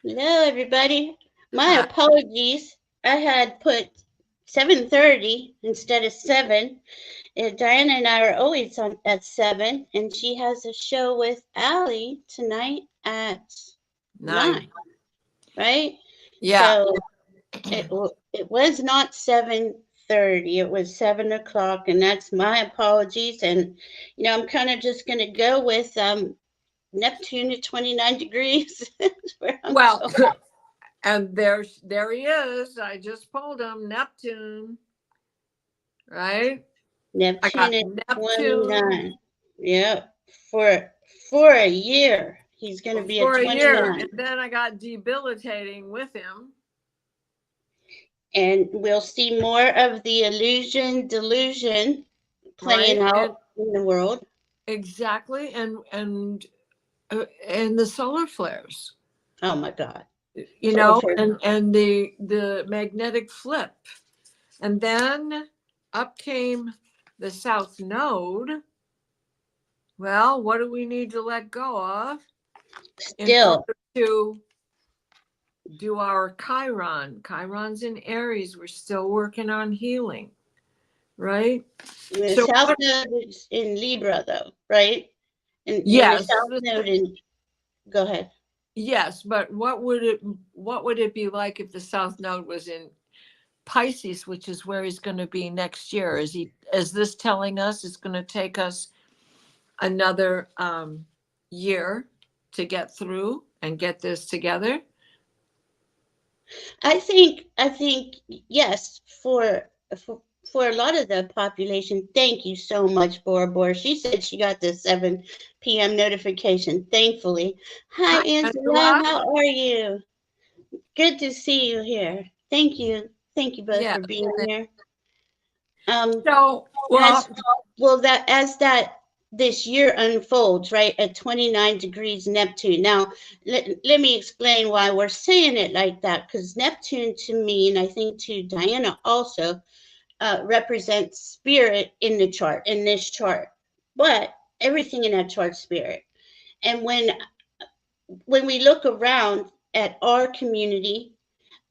Hello, everybody. My apologies. I had put 7:30 instead of 7. Diana and I are always on at 7, and she has a show with Allie tonight at 9, 9. right? Yeah. So it was not 7:30. It was 7 o'clock, and that's my apologies. And I'm kind of just gonna go with Neptune at 29 degrees. That's where I'm Well, going. and there he is. I just pulled him, Neptune, right? I Neptune got at Neptune 29. Yep. For a year. He's going to be at for a year, 29. and then I got debilitating with him. And we'll see more of the illusion delusion playing Right, and out in the world. exactly, and the solar flares, Oh my God. So you know, for and the magnetic flip, and then up came the south node. Well, what do we need to let go of in still, order to do our Chiron? Chiron's in Aries. We're still working on healing, right? the So, South Node is in Libra, though, right? And the yes, South Node in, go ahead. yes, but what would it be like if the south node was in Pisces, which is where he's going to be next year? Is this telling us it's going to take us another year to get through and get this together? I think yes, for for a lot of the population. Thank you so much, Bora Bora. She said she got the 7 p.m. notification. Thankfully. Hi, Hi, Angela. Angela. How are you? Good to see you here. Thank you. Thank you both Yeah. for being here. Um, So, as well, well that as that this year unfolds, right, at 29 degrees Neptune. Now, let me explain why we're saying it like that, because Neptune to me, and I think to Diana also, represents spirit in the chart, in this chart. But everything in that chart spirit. And when we look around at our community,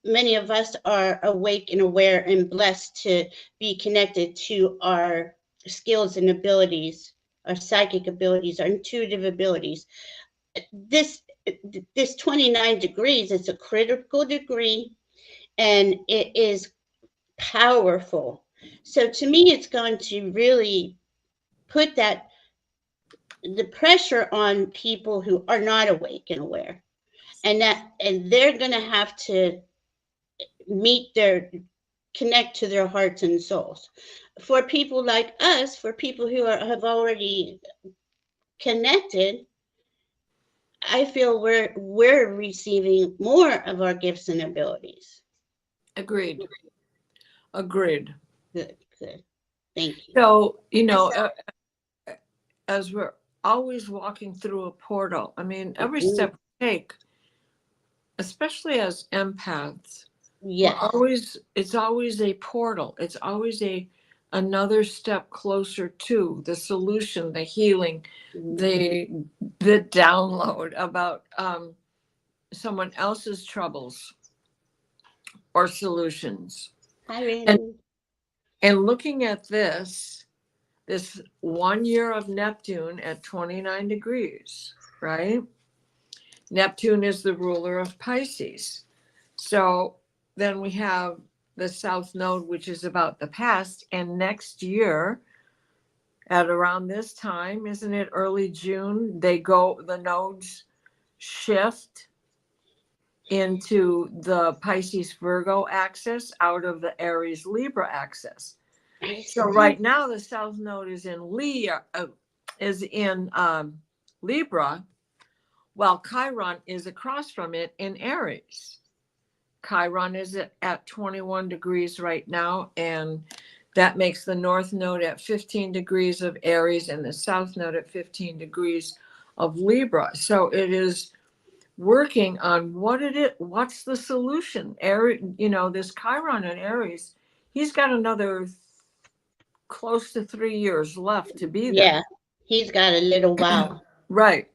many of us are awake and aware and blessed to be connected to our skills and abilities, our psychic abilities, our intuitive abilities. This this 29 degrees is a critical degree, and it is powerful. So to me, it's going to really put that the pressure on people who are not awake and aware, and they're going to have to meet their connect to their hearts and souls. For people like us, for people who have already connected, I feel we're receiving more of our gifts and abilities. agreed. Agreed. Good, good. Thank you. So, as we're always walking through a portal, I mean, every Mm, step we take, especially as empaths, yes. it's always a portal. It's always another step closer to the solution, the healing, Mhm. the the download about someone else's troubles or solutions. Hi, And Randy. looking at this 1 year of Neptune at 29 degrees, right? Neptune is the ruler of Pisces. So then we have the South Node, which is about the past. And next year, at around this time, isn't it early June, the nodes shift into the Pisces Virgo axis out of the Aries Libra axis. I So see. right now the South Node is in Libra, while Chiron is across from it in Aries. Chiron is at 21 degrees right now, and that makes the North Node at 15 degrees of Aries and the South Node at 15 degrees of Libra. So it is working on what's the solution. This Chiron in Aries, he's got another close to 3 years left to be there. Yeah, he's got a little while. Right.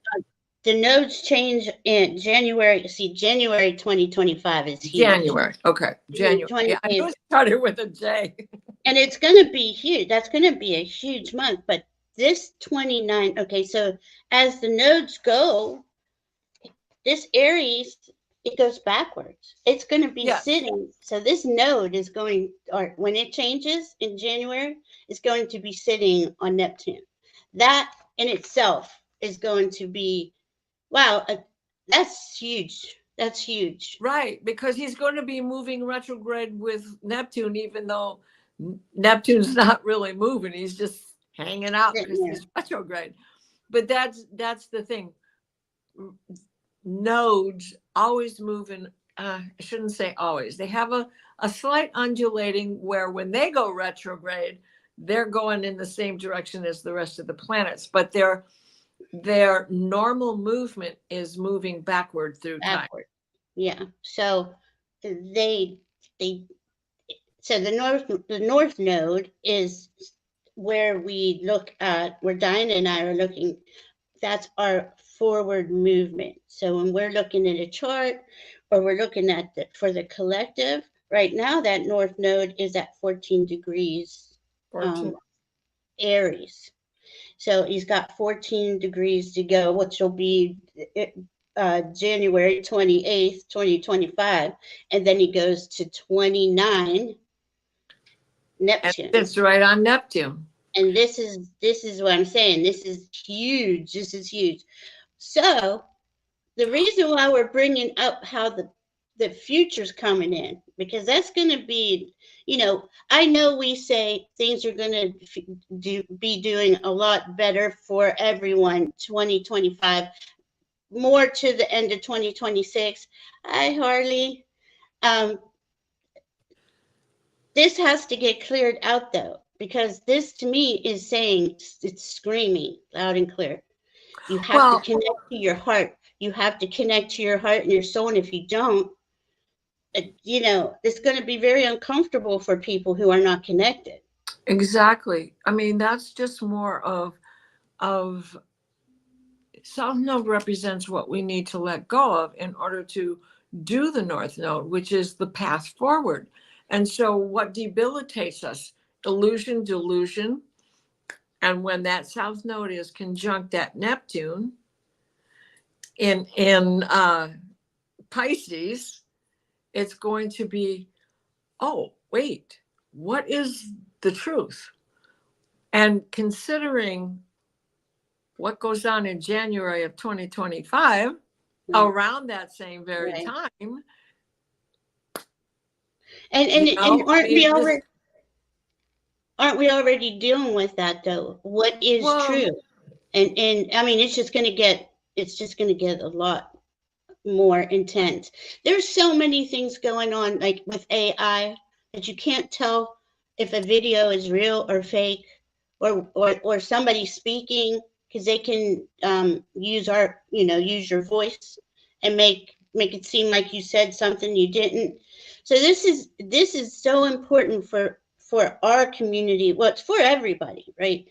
the nodes change in January. See, January 2025 is huge. January. Okay. January. Yeah, I knew it started with a J. And it's going to be huge. That's going to be a huge month. But this 29, okay, so as the nodes go, this Aries, it goes backwards. It's going to be sitting. So this node is going, or when it changes in January, it's going to be sitting on Neptune. That in itself is going to be, wow, that's huge. That's huge. Right, because he's going to be moving retrograde with Neptune, even though Neptune's not really moving. He's just hanging out because he's retrograde. But that's the thing. Nodes always moving. I shouldn't say always. They have a slight undulating where when they go retrograde, they're going in the same direction as the rest of the planets. But their normal movement is moving backward through time. Yeah. So so the north node is where we look at, where Diana and I are looking. That's our forward movement. So when we're looking at a chart, or we're looking at for the collective, right now that north node is at 14 degrees 14. Aries. So he's got 14 degrees to go, which will be January 28th, 2025. And then he goes to 29 Neptune. It's right on Neptune. And this is what I'm saying. This is huge. This is huge. So the reason why we're bringing up how the future's coming in, because that's going to be, I know we say things are going to be doing a lot better for everyone 2025, more to the end of 2026. Hi, Harley. This has to get cleared out, though, because this to me is saying, it's screaming loud and clear. You have to connect to your heart. You have to connect to your heart and your soul. And if you don't, it's going to be very uncomfortable for people who are not connected. Exactly. I mean, that's just more of South Node represents what we need to let go of in order to do the North Node, which is the path forward. And so what debilitates us? Illusion, delusion. And when that South Node is conjunct at Neptune in Pisces, it's going to be, oh, wait, what is the truth? And considering what goes on in January of 2025, around that same very time. And aren't we already dealing with that, though? What is true? And I mean, it's just going to get a lot more intense. There's so many things going on, like with AI, that you can't tell if a video is real or fake, or somebody speaking, because they can use your voice and make it seem like you said something you didn't. So this is so important for our community. Well, it's for everybody, right?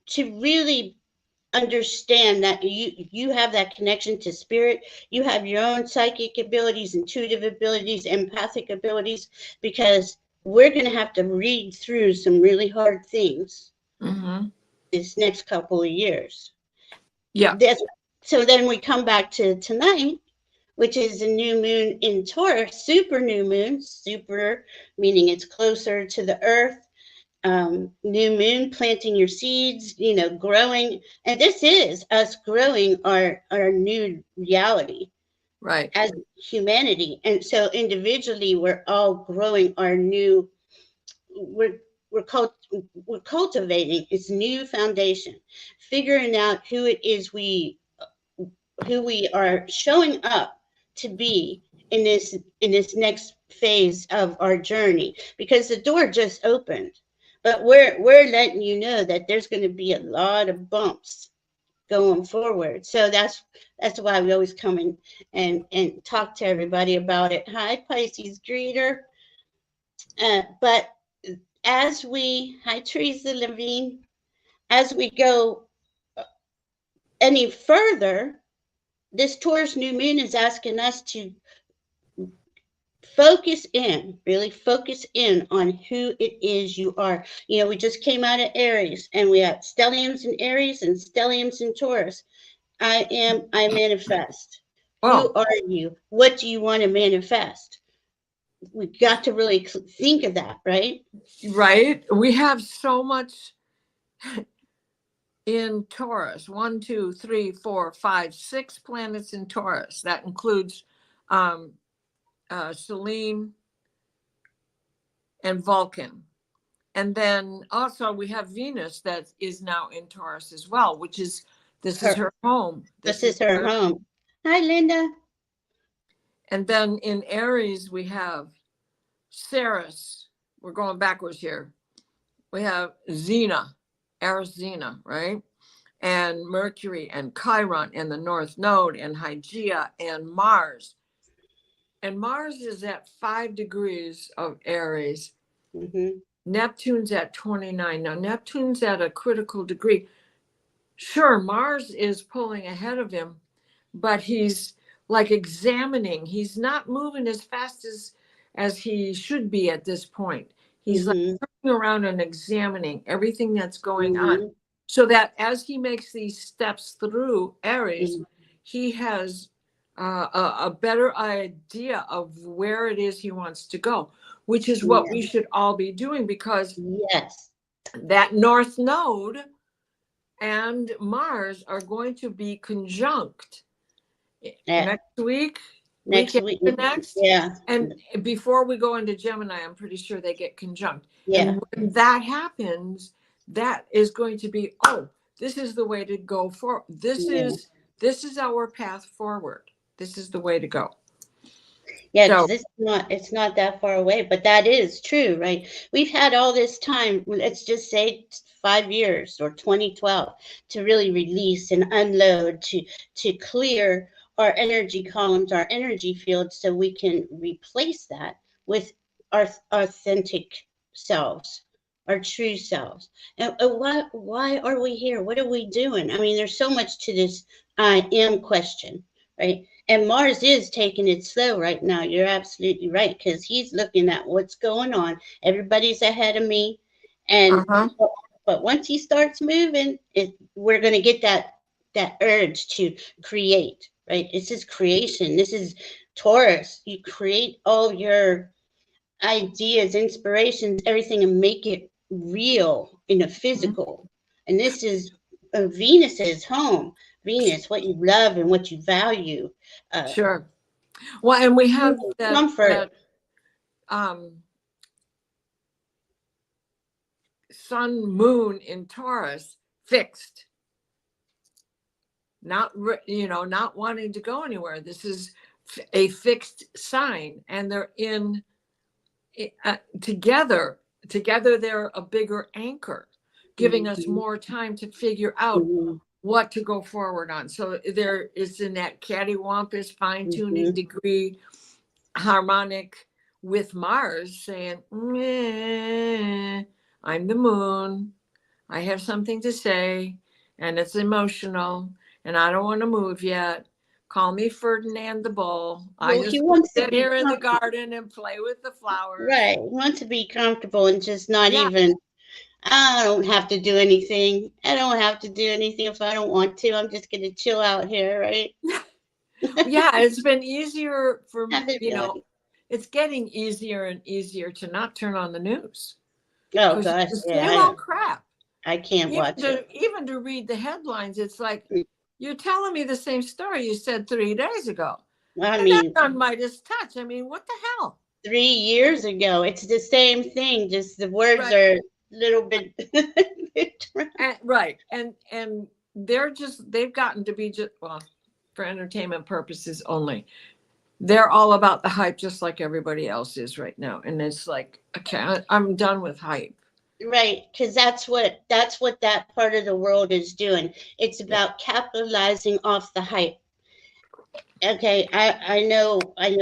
To really understand that you have that connection to spirit. You have your own psychic abilities, intuitive abilities, empathic abilities, because we're going to have to read through some really hard things this next couple of years. Yeah. So then we come back to tonight, which is a new moon in Taurus, super new moon, super meaning it's closer to the earth. New moon, planting your seeds, growing. And this is us growing our new reality, right, as humanity. And so individually, we're all growing our new, we're cultivating its new foundation, figuring out who it is who we are showing up to be in this next phase of our journey, because the door just opened. But we're letting you know that there's going to be a lot of bumps going forward. So that's why we always come in and talk to everybody about it. Hi, Pisces greeter. But hi, Teresa Levine, as we go any further, this Taurus new moon is asking us to focus in, really focus in on who it is you are. You know, we just came out of Aries, and we have stelliums in Aries and stelliums in Taurus. I manifest. Who Well, are you? What do you want to manifest? We've got to really think of that, right? right. We have so much in Taurus. 1, 2, 3, 4, 5, 6 planets in Taurus. That includes Selene and Vulcan. And then also we have Venus that is now in Taurus as well, which is, this is her home. This is her home. Hi, Linda. And then in Aries, we have Ceres. We're going backwards here. We have Xena, Eris Xena, right? And Mercury and Chiron and the North Node and Hygeia and Mars. And Mars is at 5 degrees of Aries. Mm-hmm. Neptune's at 29. Now, Neptune's at a critical degree. Sure, Mars is pulling ahead of him, but he's like examining. He's not moving as fast as he should be at this point. He's like turning around and examining everything that's going on, so that as he makes these steps through Aries, he has a better idea of where it is he wants to go, which is what we should all be doing, because that North Node and Mars are going to be conjunct next week. Next. Yeah. And before we go into Gemini, I'm pretty sure they get conjunct. Yeah. And when that happens, that is going to be, oh, this is the way to go for. This is our path forward. This is the way to go. Yeah, because it's not that far away, but that is true, right? We've had all this time, let's just say 5 years or 2012, to really release and unload, to clear our energy columns, our energy fields, so we can replace that with our authentic selves, our true selves. And why are we here? What are we doing? I mean, there's so much to this I am question, right? And Mars is taking it slow right now. You're absolutely right, because he's looking at what's going on. Everybody's ahead of me. And but once he starts moving, we're going to get that urge to create, right? This is creation. This is Taurus. You create all your ideas, inspirations, everything, and make it real in a physical. And this is Venus's home. Venus, what you love and what you value. Sure. Well, and we have that comfort. Sun, Moon in Taurus fixed. Not wanting to go anywhere. This is a fixed sign, and they're in together. Together, they're a bigger anchor, giving us more time to figure out what to go forward on. So there is in that cattywampus fine-tuning degree harmonic with Mars saying, I'm the moon. I have something to say, and it's emotional, and I don't want to move yet. Call me Ferdinand the Bull. I just want to sit here in the garden and play with the flowers. Right. He wants to be comfortable and just not even, I don't have to do anything. I don't have to do anything if I don't want to. I'm just going to chill out here, right? Yeah, it's been easier for me, it's getting easier and easier to not turn on the news. Oh, gosh. The same old crap. I can't watch it. Even to read the headlines, it's like, you're telling me the same story you said 3 days ago. I mean, that's on Midas touch. I mean, what the hell? 3 years ago, it's the same thing. Just the words are a little bit right. And they've gotten to be just, well, for entertainment purposes only. They're all about the hype, just like everybody else is right now. And it's like, okay, I'm done with hype. Right, because that's what that part of the world is doing. It's about capitalizing off the hype. Okay, I know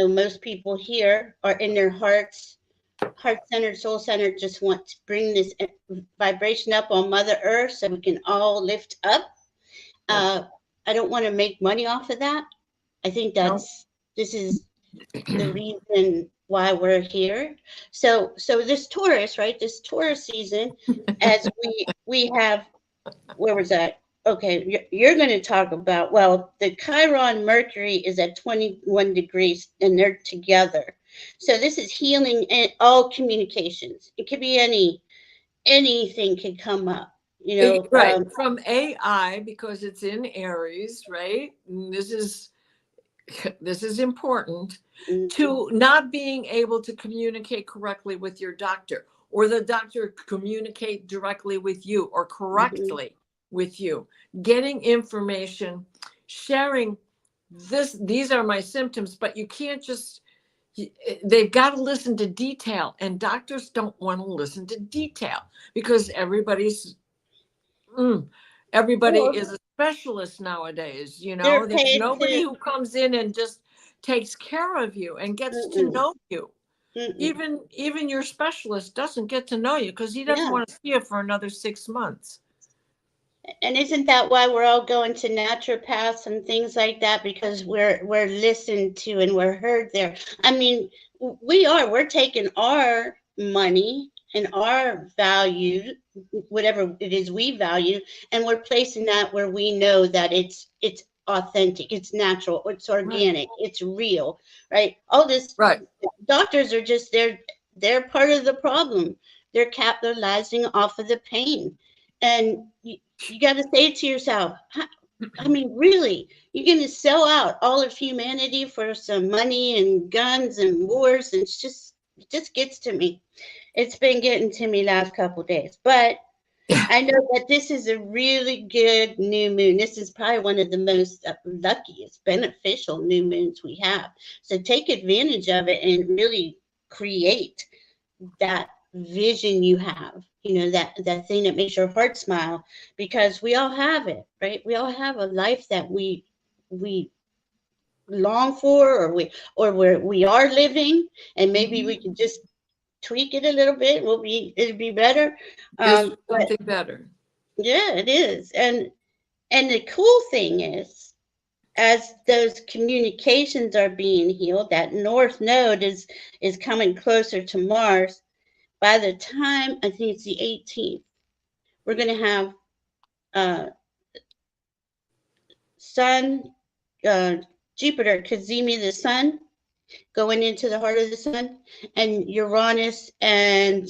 most people here are in their heart-centered, soul-centered, just want to bring this vibration up on Mother Earth so we can all lift up. I don't want to make money off of that. I think No. this is the reason why we're here. So this Taurus, right? This Taurus season, as we have, where was that? Okay, you're going to talk about, well, the Chiron Mercury is at 21 degrees and they're together. So this is healing in all communications. It could be anything could come up, you know. Right. From AI, because it's in Aries, right? And this is important, to not being able to communicate correctly with your doctor, or the doctor communicate directly with you or correctly with you, getting information, sharing these are my symptoms, but you can't just, they've got to listen to detail, and doctors don't want to listen to detail because everybody is a specialist nowadays. You know, They're there's paid nobody to. who comes in and just takes care of you and gets to know you. Even your specialist doesn't get to know you because he doesn't want to see you for another 6 months. And isn't that why we're all going to naturopaths and things like that? Because we're listened to and we're heard there. I mean, we're taking our money and our value, whatever it is we value, and we're placing that where we know that it's authentic, it's natural, it's organic, it's real, right? All this, doctors are just they're part of the problem. They're capitalizing off of the pain. And you got to say it to yourself. I mean, really, you're going to sell out all of humanity for some money and guns and wars? And it just gets to me. It's been getting to me last couple of days. But I know that this is a really good new moon. This is probably one of the most luckiest, beneficial new moons we have. So take advantage of it and really create that vision you have, you know, that thing that makes your heart smile, because we all have it, right? We all have a life that we long for, or we are living, and maybe we can just tweak it a little bit. It'll be better. It's something better. Yeah, it is. And the cool thing is, as those communications are being healed, that north node is coming closer to Mars. By the time, I think it's the 18th, we're going to have Sun, Jupiter, Cazimi, the Sun, going into the heart of the Sun, and Uranus and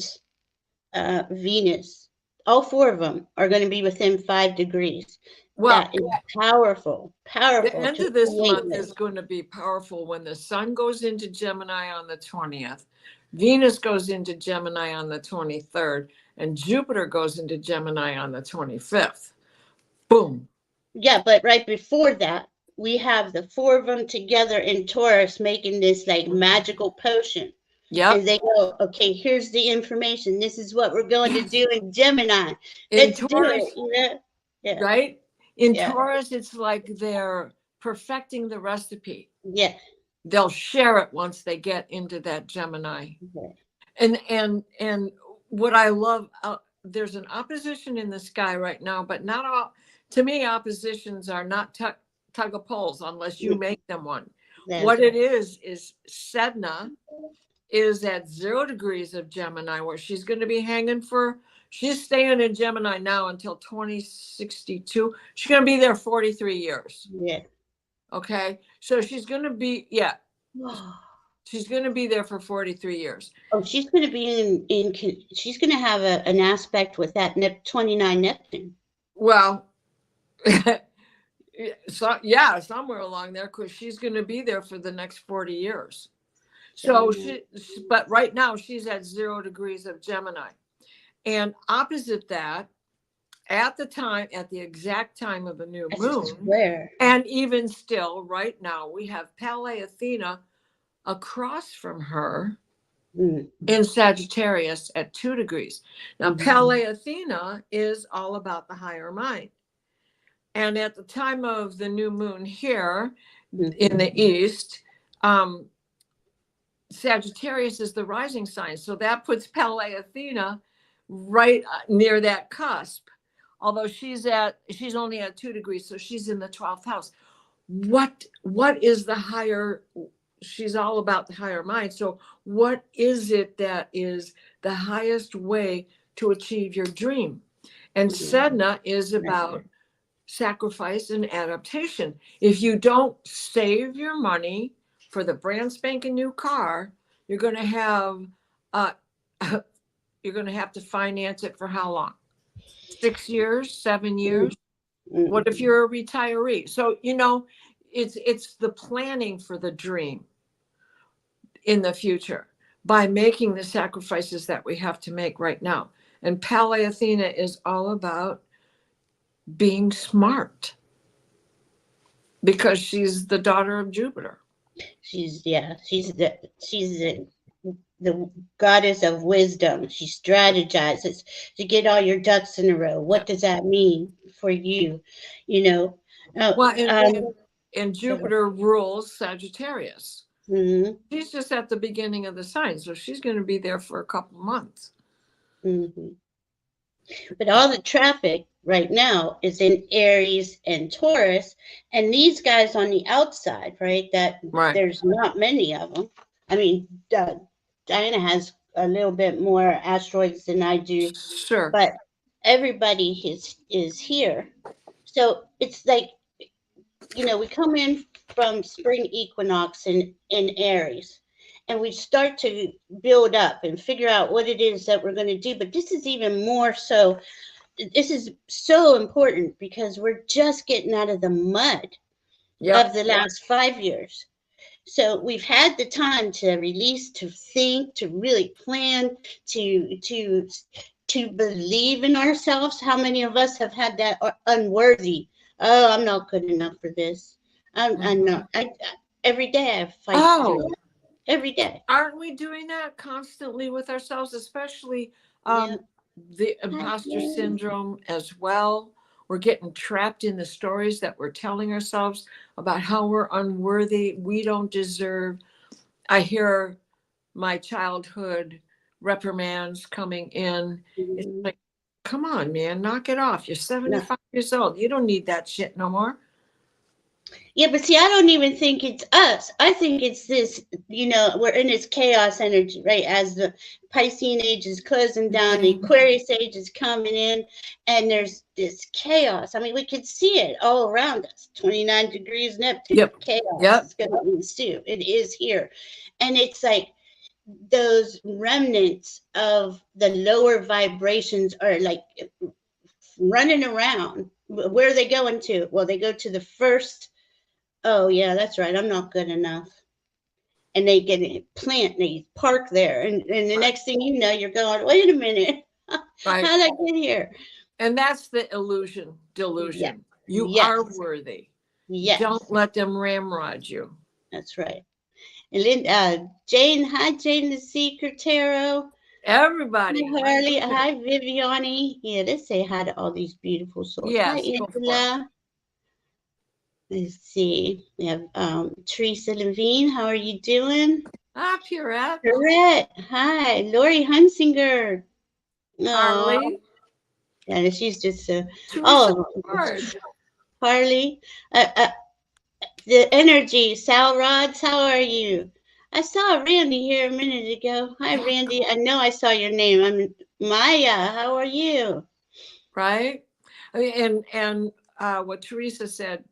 Venus. All four of them are going to be within 5 degrees. Well, that is powerful. The end of this month is going to be powerful when the Sun goes into Gemini on the 20th, Venus goes into Gemini on the 23rd, and Jupiter goes into Gemini on the 25th. Boom. Yeah, but right before that, we have the four of them together in Taurus making this like magical potion. Yeah. And they go, okay, here's the information. This is what we're going to do in Gemini. Let's do it. You know? Yeah. Right? In Taurus, it's like they're perfecting the recipe. Yeah. They'll share it once they get into that Gemini. And what I love, there's an opposition in the sky right now, but not all. To me, oppositions are not tug of poles unless you make them one. What it is Sedna is at 0 degrees of Gemini, where she's going to be hanging she's staying in Gemini now until 2062. She's going to be there 43 years. Yeah. Okay. So she's going to be, she's going to be there for 43 years. Oh, she's going to be she's going to have an aspect with that 29 Neptune. Well, so somewhere along there, because she's going to be there for the next 40 years. So but right now she's at 0 degrees of Gemini, and opposite that, at the exact time of the new moon, and even still right now, we have Pele Athena across from her in Sagittarius at 2 degrees. Now, Pele Athena is all about the higher mind. And at the time of the new moon here in the East, Sagittarius is the rising sign. So that puts Pele Athena right near that cusp. Although she's only at 2 degrees, so she's in the 12th house. what is the higher, she's all about the higher mind. So what is it that is the highest way to achieve your dream? And Sedna is about sacrifice and adaptation. If you don't save your money for the brand spanking new car, you're going to have you're going to have to finance it for how long? 6 years, 7 years? What if you're a retiree? So, you know, it's the planning for the dream in the future by making the sacrifices that we have to make right now. And Pele Athena is all about being smart because she's the daughter of Jupiter. She's the goddess of wisdom. She strategizes to get all your ducks in a row. What does that mean for you? You know, and Jupiter rules Sagittarius. Mm-hmm. She's just at the beginning of the sign, so she's going to be there for a couple of months. Mm-hmm. But all the traffic right now is in Aries and Taurus, and these guys on the outside, right? There's not many of them. I mean, Diana has a little bit more asteroids than I do, sure, but everybody is here. So it's like, you know, we come in from spring equinox in Aries, and we start to build up and figure out what it is that we're going to do. But this is even more so. This is so important because we're just getting out of the mud of the last 5 years. So we've had the time to release, to think, to really plan, to believe in ourselves. How many of us have had that unworthy? Oh, I'm not good enough for this. I'm not. Every day I fight through it. Every day. Aren't we doing that constantly with ourselves, especially the imposter syndrome as well? We're getting trapped in the stories that we're telling ourselves about how we're unworthy, we don't deserve. I hear my childhood reprimands coming in. It's like, come on, man, knock it off. You're 75 years old. You don't need that shit no more. Yeah, but see, I don't even think it's us. I think it's this, you know, we're in this chaos energy, right? As the Piscean age is closing down, the Aquarius age is coming in, and there's this chaos. I mean, we can see it all around us. 29 degrees Neptune, chaos is going to ensue. It is here. And it's like those remnants of the lower vibrations are like running around. Where are they going to? Well, they go to the first. Oh, yeah, that's right. I'm not good enough. And they get a plant, and they park there. And the next thing you know, you're going, wait a minute. How did I get here? And that's the delusion. Yeah. You are worthy. Yes. Don't let them ramrod you. That's right. And Jane, hi, Jane the Seeker Tarot. Everybody. Hi, Harley. Hi, Viviani. Yeah, let's say hi to all these beautiful souls. Yes, hi, Angela. Let's see. We have Teresa Levine. How are you doing? Pierrette. Pierrette. Hi. Lori Hunsinger. Harley. Yeah, she's just Harley. The energy. Sal Rods, how are you? I saw Randy here a minute ago. Hi, Randy. I know I saw your name. I'm Maya. How are you? Right. And what Teresa said,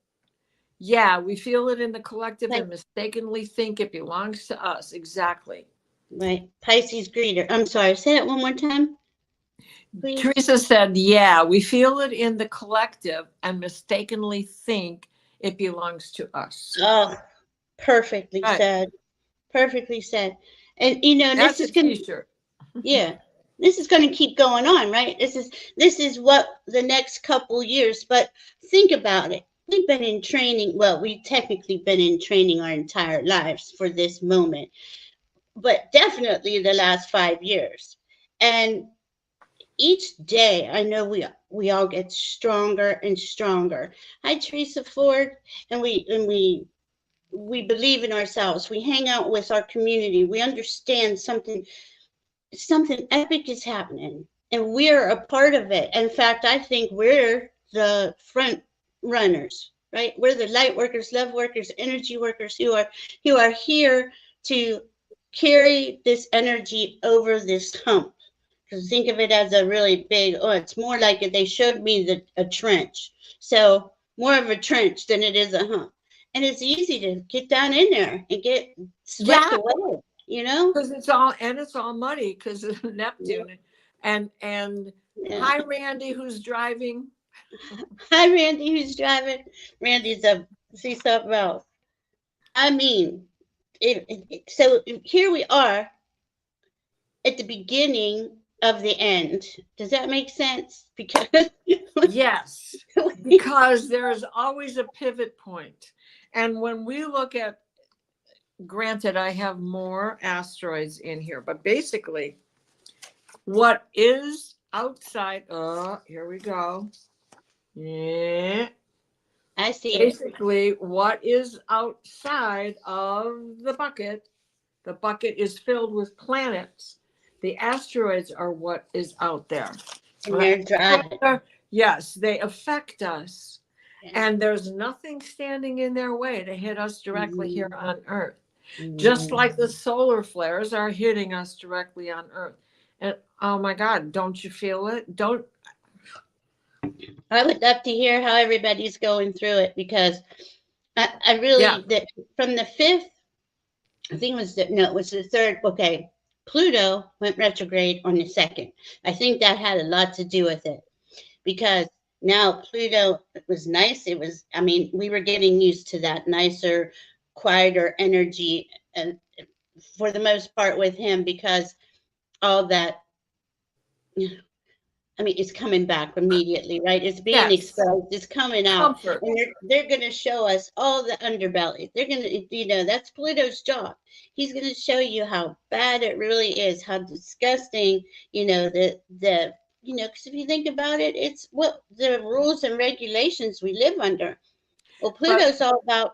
yeah, we feel it in the collective and mistakenly think it belongs to us. Exactly. Right. Pisces greeter. I'm sorry. Say that one more time, please. Teresa said, yeah, we feel it in the collective and mistakenly think it belongs to us. Oh, perfectly said. Perfectly said. And, you know, that's this is going to, yeah, this is going to keep going on, right? This is what the next couple years, but think about it. We've been in training. Well, we've technically been in training our entire lives for this moment, but definitely the last 5 years. And each day, I know we all get stronger and stronger. Hi, Teresa Ford, and we believe in ourselves. We hang out with our community. We understand something epic is happening, and we're a part of it. In fact, I think we're the front runners right? We're the light workers, love workers, energy workers who are here to carry this energy over this hump. Because think of it as a really big, oh, it's more like they showed me a trench. So more of a trench than it is a hump. And it's easy to get down in there and get swept away, you know? Because it's all muddy because of Neptune. And hi Randy, who's driving. Hi Randy, who's driving. Randy's a seesaw Ralph. I mean, so here we are at the beginning of the end. Does that make sense? Because yes, because there's always a pivot point. And when we look at, granted, I have more asteroids in here, but basically what is outside, here we go. Yeah. I see basically what is outside of the bucket is filled with planets. The asteroids are what is out there. And they're driving. Yes, they affect us. And there's nothing standing in their way to hit us directly here on Earth. Just like the solar flares are hitting us directly on Earth. And oh my God, don't you feel it? I would love to hear how everybody's going through it, because I really, from the 5th, I think it was the 3rd. Okay, Pluto went retrograde on the 2nd. I think that had a lot to do with it, because now Pluto was nice. It was, I mean, we were getting used to that nicer, quieter energy, and for the most part with him, because all that, I mean, it's coming back immediately, right? It's being exposed. It's coming out. Comfort. And they're going to show us all the underbelly. They're going to, that's Pluto's job. He's going to show you how bad it really is, how disgusting, because if you think about it, it's what the rules and regulations we live under. Well, Pluto's all about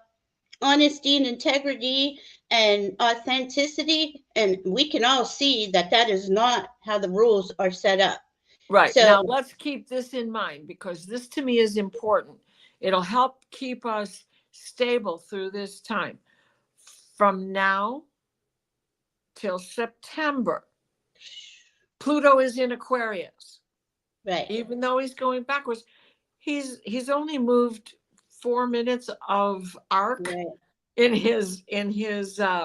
honesty and integrity and authenticity. And we can all see that is not how the rules are set up. Right. So, now let's keep this in mind, because this to me is important. It'll help keep us stable through this time. From now till September, Pluto is in Aquarius. Right. Even though he's going backwards, he's only moved 4 minutes of arc in his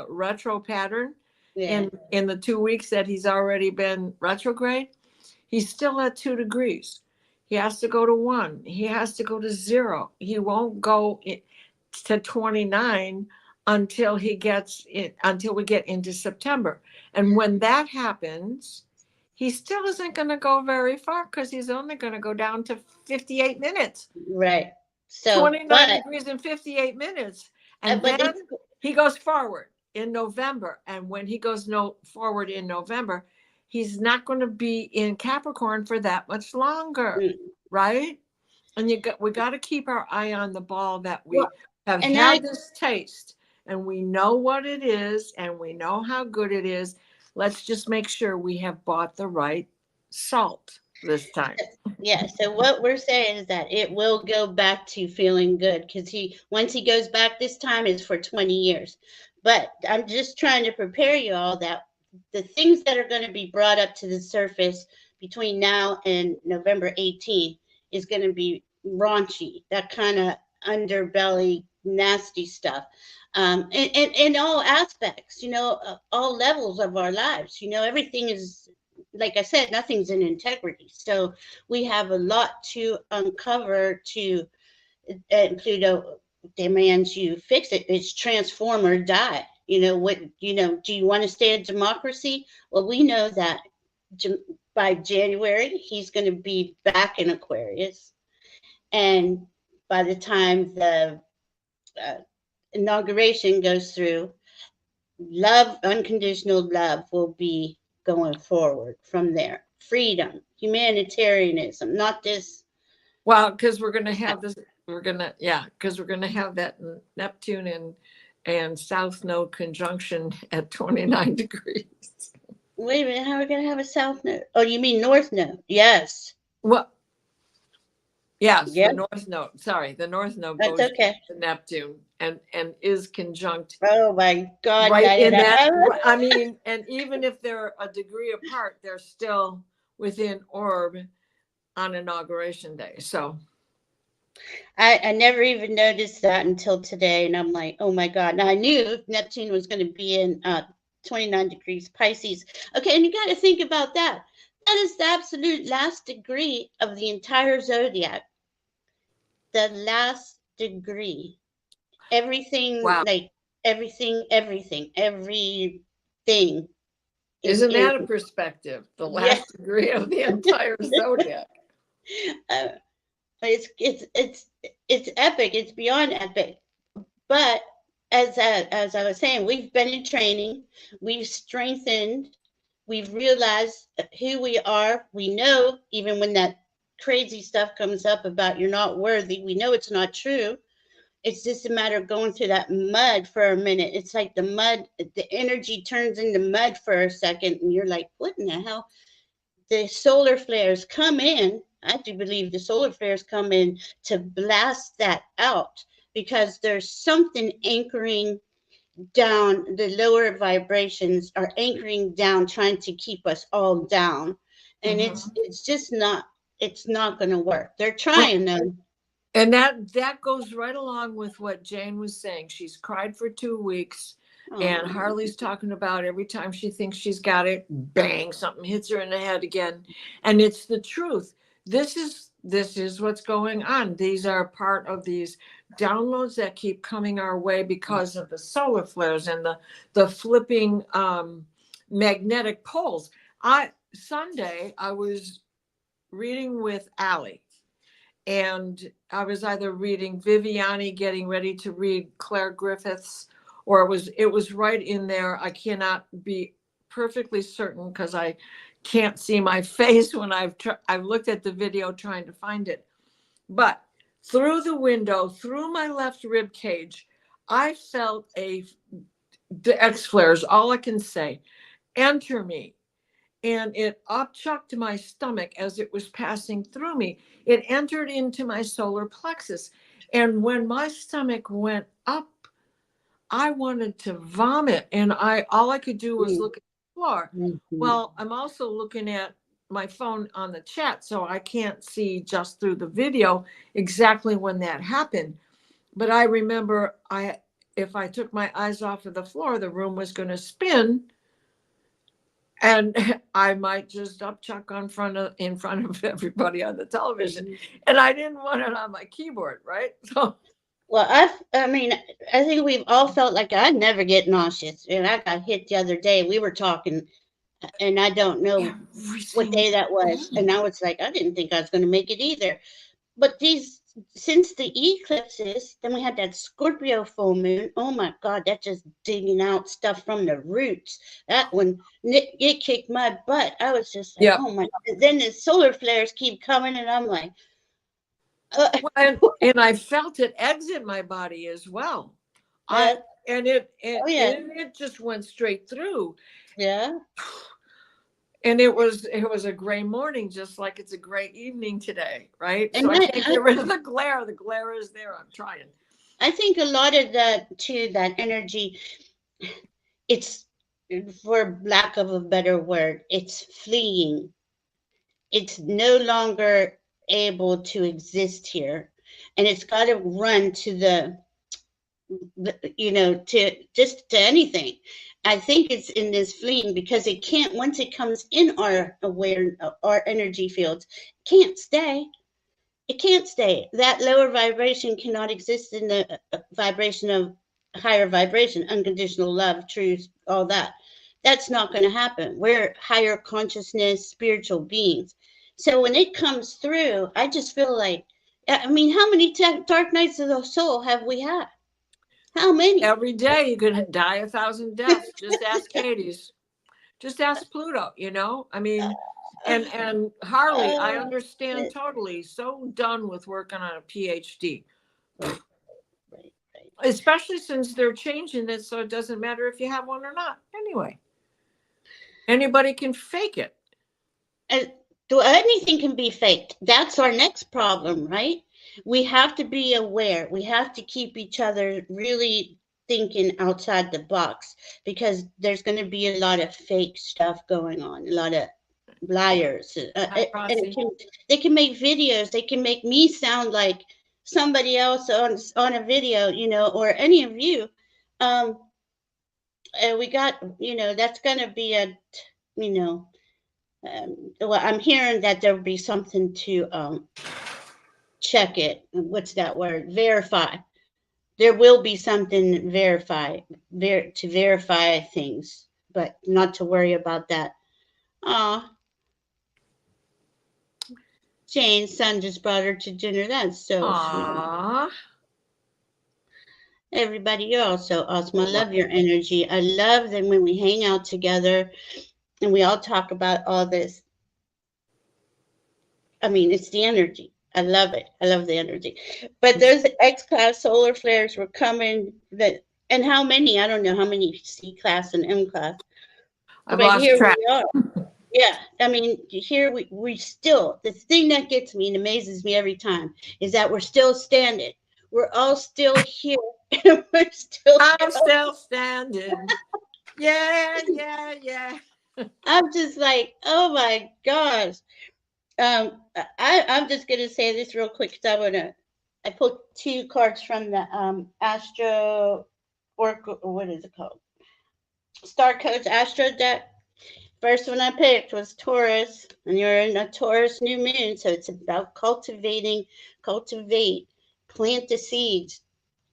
retro pattern in the 2 weeks that he's already been retrograde. He's still at 2 degrees. He has to go to 1. He has to go to 0. He won't go to 29 until we get into September. And when that happens, he still isn't going to go very far, because he's only going to go down to 58 minutes. Right. So 29 degrees in 58 minutes. And then he goes forward in November. And when he goes forward in November, he's not going to be in Capricorn for that much longer, right? And we got to keep our eye on the ball, that we have had this taste, and we know what it is, and we know how good it is. Let's just make sure we have bought the right salt this time. Yeah. So what we're saying is that it will go back to feeling good, because once he goes back this time, it's for 20 years. But I'm just trying to prepare you all that the things that are going to be brought up to the surface between now and November 18th is going to be raunchy, that kind of underbelly, nasty stuff. In all aspects, all levels of our lives, everything is, like I said, nothing's in integrity. So we have a lot to uncover and Pluto demands you fix it. It's transform or die. Do you want to stay in democracy? Well, we know that by January, he's going to be back in Aquarius. And by the time the inauguration goes through, love, unconditional love, will be going forward from there. Freedom, humanitarianism, not this. Well, because we're going to have this, because we're going to have that Neptune and South Node conjunction at 29 degrees. Wait a minute, how are we going to have a South Node? Oh, you mean North Node? Yes. Well, Yes, Yeah, the North Node. Sorry, the North Node that's goes okay. to Neptune and is conjunct Oh my God, right in that. Diana. I mean, and even if they're a degree apart, they're still within orb on inauguration day. So I never even noticed that until today, and I'm like, oh my God. Now I knew Neptune was going to be in 29 degrees Pisces. Okay, and you got to think about that. That is the absolute last degree of the entire zodiac. The last degree. Everything, wow, like everything is isn't in. that a perspective? The Yeah, last degree of the entire zodiac. uh, it's epic. It's beyond epic. But as I was saying, we've been in training, we've strengthened, we've realized who we are. We know even when that crazy stuff comes up about you're not worthy, we know it's not true. It's just a matter of going through that mud for a minute. It's like the mud, the energy turns into mud for a second, and you're like, what in the hell? The solar flares come in. I do believe the solar flares come in to blast that out because there's something anchoring down. The lower vibrations are anchoring down, trying to keep us all down, and Mhm. it's just not. It's not going to work. They're trying though. And that goes right along with what Jane was saying. She's cried for 2 weeks, and Oh, Harley's talking about every time she thinks she's got it, bang, something hits her in the head again. And it's the truth. This is what's going on. These are part of these downloads that keep coming our way because of the solar flares and the flipping magnetic poles. Sunday I was reading with Allie, and I was either reading Viviani, getting ready to read Claire Griffiths, or it was right in there. I cannot be perfectly certain because I can't see my face when I've looked at the video trying to find it. But through the window, through my left rib cage, I felt the X flares, all I can say, enter me, and it upchucked my stomach as it was passing through me. It entered into my solar plexus. And when my stomach went up, I wanted to vomit. And all I could do was look at the floor. mm-hmm. Well, I'm also looking at my phone on the chat, so I can't see just through the video exactly when that happened. But I remember if I took my eyes off of the floor, the room was going to spin, and I might just upchuck in front of everybody on the television, and I didn't want it on my keyboard, right? So Well, I mean, I think we've all felt like I never get nauseous, and I got hit the other day. We were talking, and I don't know what everything. day that was, and I was like, I didn't think I was going to make it either. But since the eclipses, then we had that Scorpio full moon. Oh my God, that just digging out stuff from the roots. That one, it kicked my butt. I was just like, Yep. oh my God. And then the solar flares keep coming, and I'm like, Well, and I felt it exit my body as well. I that, and it oh it yeah, it just went straight through. yeah. And it was a gray morning, just like it's a gray evening today, right? So And I can't get rid of the glare. The glare is there. I'm trying. I think a lot of that too, that energy, it's, for lack of a better word, it's fleeing. It's no longer able to exist here. And it's got to run to to just to anything. I think it's in this fleeing because it can't, once it comes in our energy fields, can't stay. It can't stay. That lower vibration cannot exist in the vibration of higher vibration, unconditional love, truth, all that. That's not going to happen. We're higher consciousness, spiritual beings. So when it comes through, I just feel like, I mean, how many dark nights of the soul have we had? How many? Every day you could die 1,000 deaths. Just ask Hades. Just ask Pluto. I mean, and Harley, I Uh, understand totally. So done with working on a PhD, right, right, right. especially since they're changing it so it doesn't matter if you have one or not. Anyway, anybody can fake it. And anything can be faked. That's our next problem, right? We have to be aware. We have to keep each other really thinking outside the box, because there's going to be a lot of fake stuff going on, a lot of liars. Hi, And Rossi. they can make videos. They can make me sound like somebody else on a video, or any of you. Um, and we got, that's going to be you know, well, I'm hearing that there'll be something to check it. What's that word? Verify. There will be something to verify things, but not to worry about that. Ah, Jane's son just brought her to dinner. That's so sweet. Aww. Everybody, you're all so awesome. I love your energy. I love that when we hang out together and we all talk about all this. I mean, it's the energy. I love it. I love the energy. But those X class solar flares were coming. And how many? I don't know how many C class and M class. I've But lost here track. we are. Yeah, I mean, here we still, the thing that gets me and amazes me every time is that we're still standing. We're all still here. And we're still I'm still standing. Yeah. I'm just like, oh my gosh. I'm just gonna say this real quick because I pulled two cards from the Astro Oracle, what is it called? Star Codes Astro deck. First one I picked was Taurus, and you're in a Taurus new moon, so it's about cultivate, plant the seeds,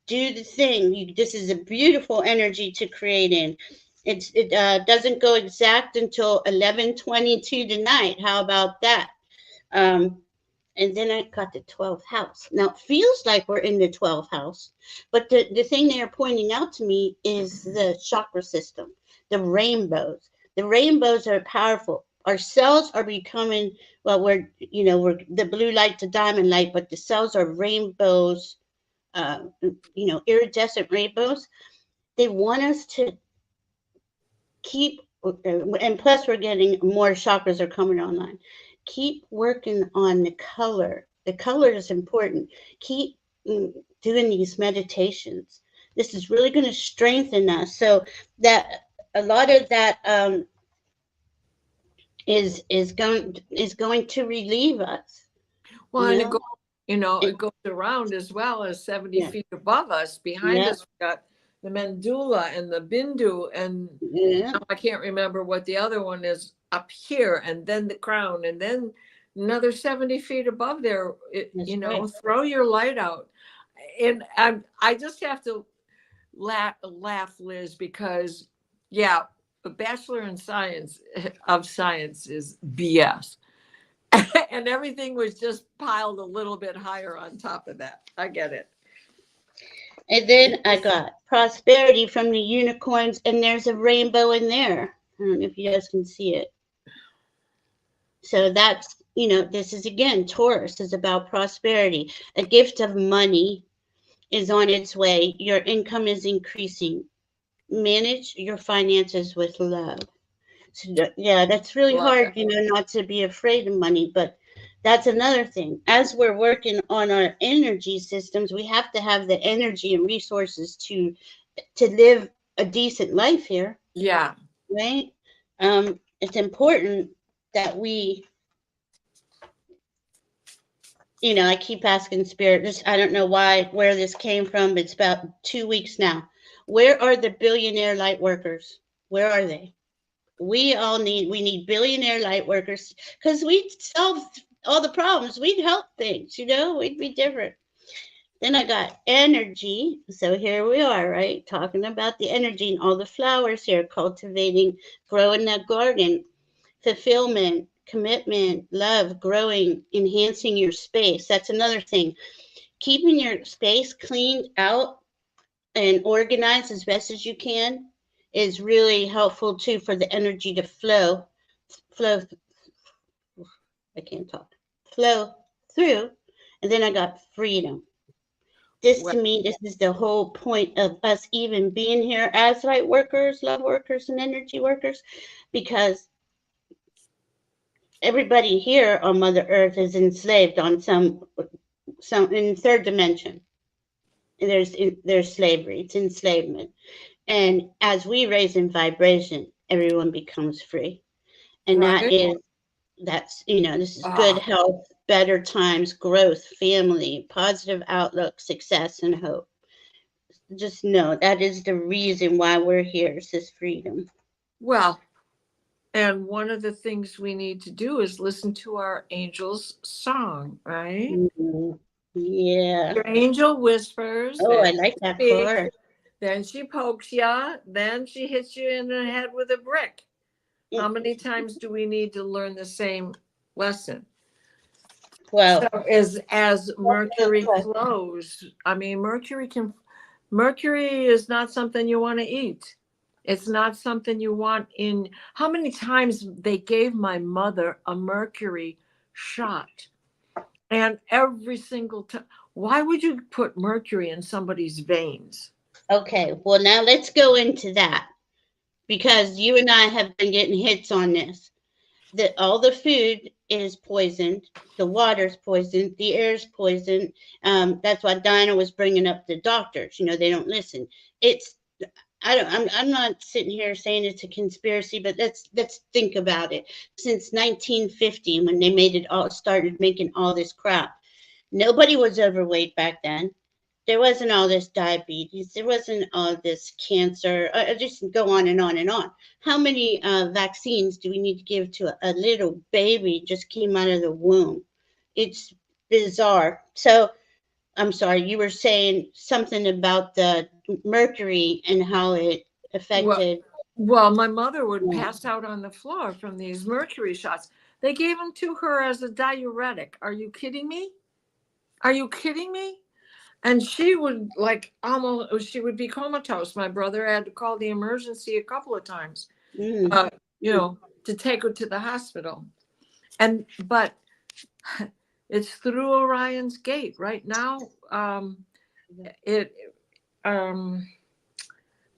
do the thing. This is a beautiful energy to create in. It doesn't go exact until 11:22 tonight. How about that? Um, and then I got the 12th house. Now it feels like we're in the 12th house, but the thing they are pointing out to me is the chakra system, the rainbows. The rainbows are powerful. Our cells are becoming, well, we're the blue light to diamond light, but the cells are rainbows, iridescent rainbows. They want us to keep, and plus we're getting more chakras are coming online. Keep working on the color. The color is important. Keep doing these meditations. This is really going to strengthen us, so that a lot of that is going to relieve us. Well, and it It, goes around as well as 70 yeah, feet above us. Behind yeah, us, we got the Mandula and the Bindu, and yeah. I can't remember what the other one is up here, and then the crown, and then another 70 feet above there. That's right. Throw your light out. And I just have to laugh, Liz, because, yeah, a bachelor in science is BS. And everything was just piled a little bit higher on top of that. I get it. And then I got prosperity from the unicorns, and there's a rainbow in there. I don't know if you guys can see it. So that's, this is again, Taurus is about prosperity. A gift of money is on its way. Your income is increasing. Manage your finances with love. So yeah, that's really Love hard, it. not to be afraid of money, but that's another thing. As we're working on our energy systems, we have to have the energy and resources to live a decent life here, Yeah. right? It's important that we, I keep asking spirit, I don't know where this came from, but it's about 2 weeks now. Where are the billionaire light workers? Where are they? We need billionaire light workers, because we'd solve all the problems. We'd help things, we'd be different. Then I got energy. So here we are, right? Talking about the energy and all the flowers here, cultivating, growing that garden, fulfillment, commitment, love, growing, enhancing your space. That's another thing. Keeping your space cleaned out and organized as best as you can is really helpful too, for the energy to flow. I can't talk. Flow through. And then I got freedom. This, Well, to me, this is the whole point of us even being here as light workers, love workers, and energy workers, because everybody here on Mother Earth is enslaved on some in third dimension. There's slavery, it's enslavement. And as we raise in vibration, everyone becomes free. And Right. that's, this is good Ah, health, better times, growth, family, positive outlook, success, and hope. Just know that is the reason why we're here, is this freedom. well, and one of the things we need to do is listen to our angel's song, right? Mhm. Yeah. Your angel whispers, Oh, I then like she that speaks, chord. then she pokes ya, then she hits you in the head with a brick. How many times do we need to learn the same lesson? So Well, as good Mercury question. flows, I mean, Mercury is not something you want to eat. It's not something you want in. How many times they gave my mother a mercury shot? And every single time, why would you put mercury in somebody's veins? Okay, well, now let's go into that because you and I have been getting hits on this. That all the food is poisoned, the water's poisoned, the air's poisoned. That's why Dinah was bringing up the doctors. They don't listen. It's I don't. I'm not sitting here saying it's a conspiracy, but let's think about it. Since 1950, when they made it all started making all this crap, nobody was overweight back then. There wasn't all this diabetes. There wasn't all this cancer. I just go on and on and on. How many vaccines do we need to give to a little baby just came out of the womb? It's bizarre. So I'm sorry, you were saying something about the mercury and how it Well, affected. well, my mother would Yeah. pass out on the floor from these mercury shots. They gave them to her as a diuretic. Are you kidding me? Are you kidding me? And she would she would be comatose. My brother had to call the emergency a couple of times, Mm. uh, to take her to the hospital. But it's through Orion's gate right now. It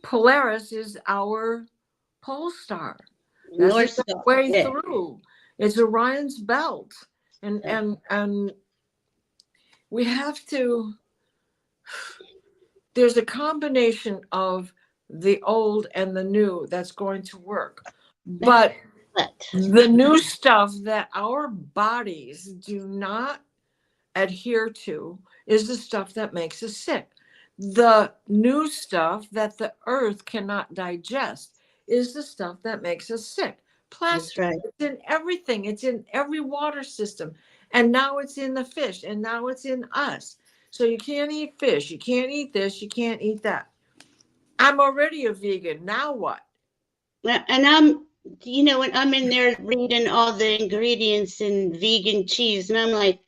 Polaris is our pole star. That's North its Star. way Yeah. through. It's Orion's belt, and Yeah. we have to. There's a combination of the old and the new that's going to work, but But the new stuff that our bodies do not adhere to is the stuff that makes us sick. The new stuff that the earth cannot digest is the stuff that makes us sick. that's Plastic, right. it's in everything, it's in every water system. And now it's in the fish, and now it's in us. So you can't eat fish, you can't eat this, you can't eat that. I'm already a vegan. Now what? And when I'm in there reading all the ingredients in vegan cheese, and I'm like,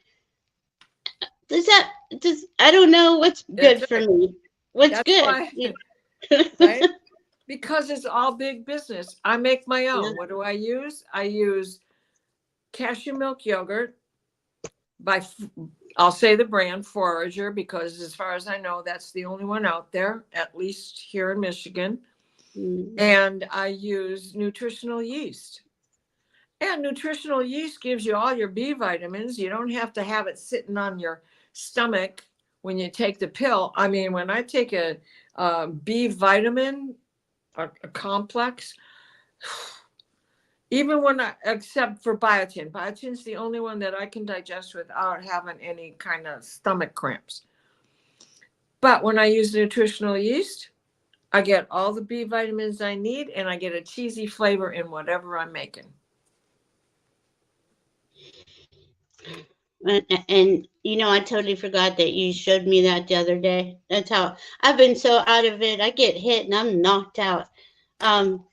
I don't know what's That's good for right. me. What's That's good? why, right? Because it's all big business. I make my Yeah. own. What do I use? I use cashew milk yogurt by, I'll say the brand Forager, because as far as I know, that's the only one out there, at least here in Michigan. Mm. And I use nutritional yeast. And nutritional yeast gives you all your B vitamins. You don't have to have it sitting on your stomach when you take the pill. I mean, when I take a B vitamin, a complex, even except for biotin. Biotin's the only one that I can digest without having any kind of stomach cramps. But when I use nutritional yeast, I get all the B vitamins I need, and I get a cheesy flavor in whatever I'm making. And I totally forgot that you showed me that the other day. That's how I've been so out of it. I get hit and I'm knocked out. Um,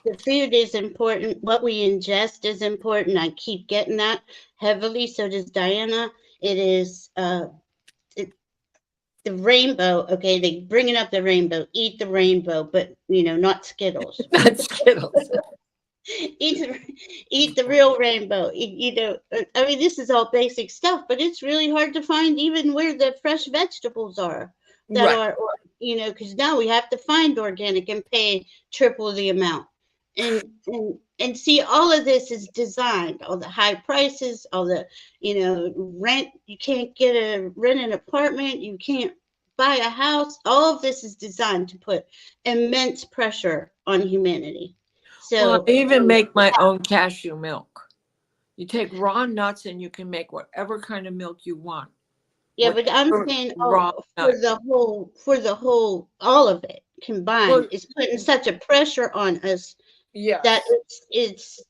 the food is important. What we ingest is important. I keep getting that heavily. So does Diana. It is the rainbow. Okay, they bringing up the rainbow. Eat the rainbow, but not Skittles. Not Skittles. eat the real rainbow. I mean, this is all basic stuff, but it's really hard to find even where the fresh vegetables are that Right. are, because now we have to find organic and pay triple the amount. And see, all of this is designed, all the high prices, all the, rent, you can't rent an apartment, you can't buy a house. All of this is designed to put immense pressure on humanity. Well, I So even make my own cashew milk. You take raw nuts and you can make whatever kind of milk you want. yeah, but I'm Whatever saying, raw nut. for the whole, all of it combined Well, is putting such a pressure on us that yes. it's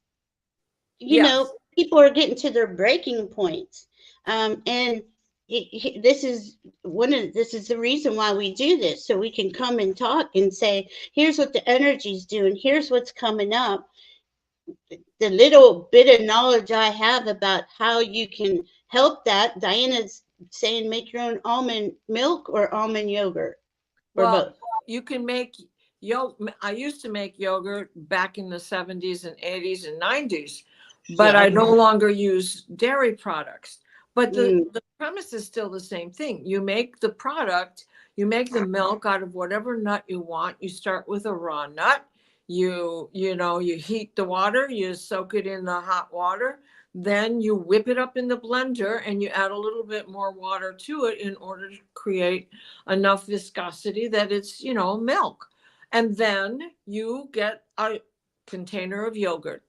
Yes. people are getting to their breaking points. And this is the reason why we do this, so we can come and talk and say, here's what the energy's doing, here's what's coming up. The little bit of knowledge I have about how you can help that, Diana's saying make your own almond milk or almond yogurt or Well, both. you can make yogurt. I used to make yogurt back in the 70s and 80s and 90s, but Yeah. I no longer use dairy products. But Mm, the premise is still the same thing. You make the product, you make the milk out of whatever nut you want. You start with a raw nut. You heat the water, you soak it in the hot water, then you whip it up in the blender and you add a little bit more water to it in order to create enough viscosity that it's, milk. And then you get a container of yogurt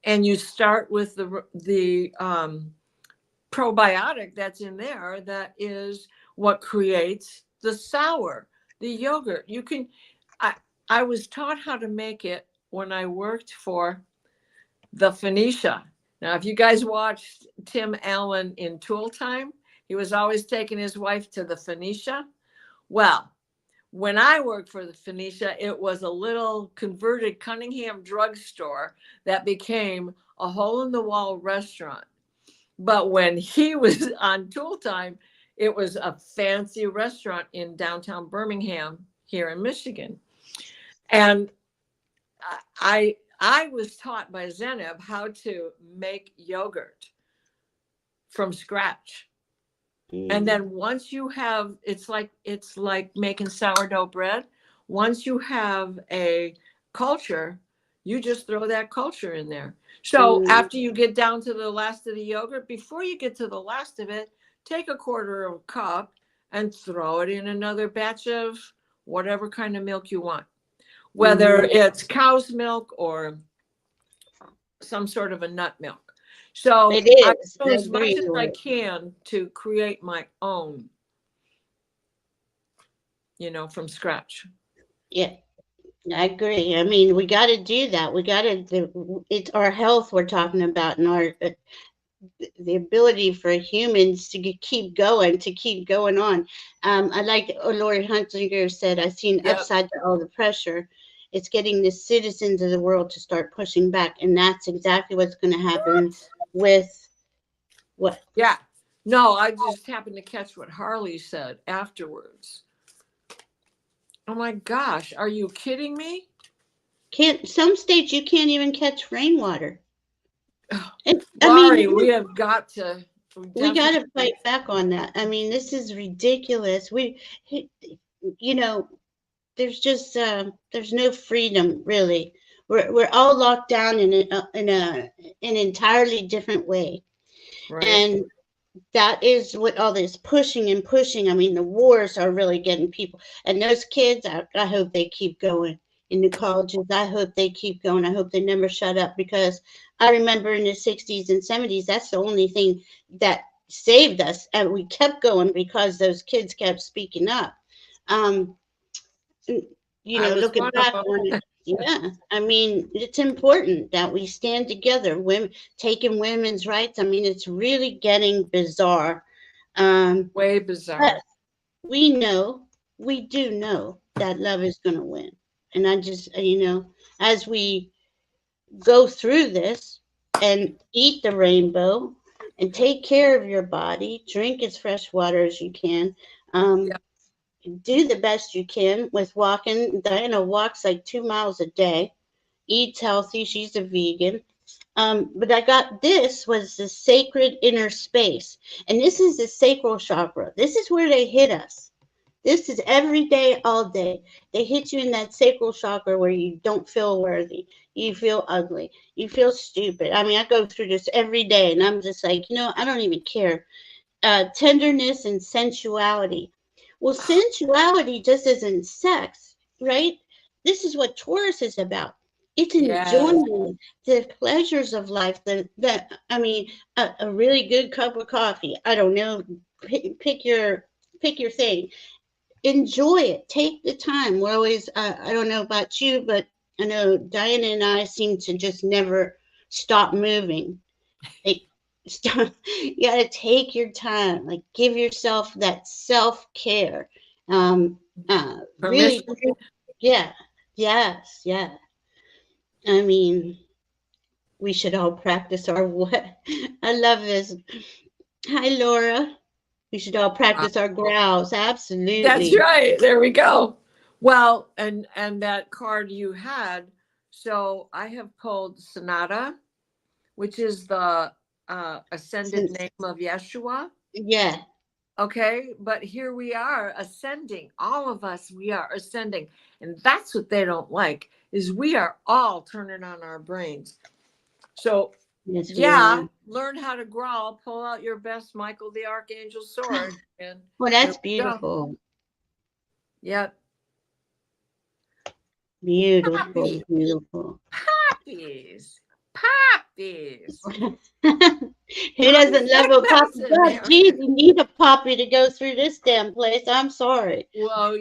and you start with the probiotic that's in there that is what creates the yogurt. I was taught how to make it when I worked for the Phoenicia. Now, if you guys watched Tim Allen in Tool Time, he was always taking his wife to the Phoenicia. Well, when I worked for the Phoenicia, it was a little converted Cunningham drugstore that became a hole in the wall restaurant. But when he was on Tool Time, it was a fancy restaurant in downtown Birmingham here in Michigan. And I was taught by Zeneb how to make yogurt from scratch. And then once you have, it's like making sourdough bread. Once you have a culture, you just throw that culture in there. So after you get down to the last of the yogurt, before you get to the last of it, take a quarter of a cup and throw it in another batch of whatever kind of milk you want, whether it's cow's milk or some sort of a nut milk. So it I is. do I as much agree as with I it. can to create my own, from scratch. Yeah. I agree. I mean, we got to do that. We got to. It's our health we're talking about, and our the ability for humans to keep going, to keep going on. I like Lori Hunsinger said, "I've seen Yep. upside to all the pressure. It's getting the citizens of the world to start pushing back, and that's exactly what's going to happen with what." Yeah. No, I just happened to catch what Harley said afterwards. Oh my gosh, are you kidding me? Some states you can't even catch rainwater. And, I Laurie, mean, we have got to. we got to fight back on that. I mean, this is ridiculous. You know, there's just there's no freedom really. We're all locked down in an entirely different way, Right. and that is what all this pushing and pushing. I mean, the wars are really getting people, and those kids. I hope they keep going in the colleges. I hope they keep going. I hope they never shut up, because I remember in the 60s and 70s, that's the only thing that saved us, and we kept going because those kids kept speaking up. Um, I was looking one of back on it, them. yeah, I mean, it's important that we stand together, women taking women's rights. I mean, it's really getting bizarre. Way But bizarre. we do know that love is going to win. And I just, as we go through this and eat the rainbow and take care of your body, drink as fresh water as you can, Yeah. um, do the best you can with walking. Diana walks like 2 miles a day, eats healthy. She's a vegan. But I got, this was the sacred inner space. And this is the sacral chakra. This is where they hit us. This is every day, all day. They hit you in that sacral chakra where you don't feel worthy. You feel ugly. You feel stupid. I mean, I go through this every day and I'm just like, I don't even care. Tenderness and sensuality. Well, sensuality just isn't sex, right? This is what Taurus is about. It's Yes. enjoying the pleasures of life. I mean, a really good cup of coffee. I don't know. Pick your thing. Enjoy it. Take the time. We're always. I don't know about you, but I know Diana and I seem to just never stop moving. Like, you gotta take your time. Like, give yourself that self care. Really, Permission. yeah, yes, yeah. I mean, we should all practice our what? I love this. Hi, Laura. We should all practice our growls. That's Absolutely. right. There we go. Well, and that card you had. So I have pulled Sonata, which is the ascended Since, name of Yeshua. yeah, Okay, but here we are ascending. All of us, we are ascending, and that's what they don't like. Is we are all turning on our brains. So yes, we are. yeah, learn how to growl. Pull out your best Michael the Archangel sword, and Well, here that's we go. beautiful. Yep. Beautiful, Poppy, beautiful. poppies, poppies. Who Poppy doesn't love plant a poppy? medicine, God, man. geez, you need a poppy to go through this damn place. I'm sorry. Well,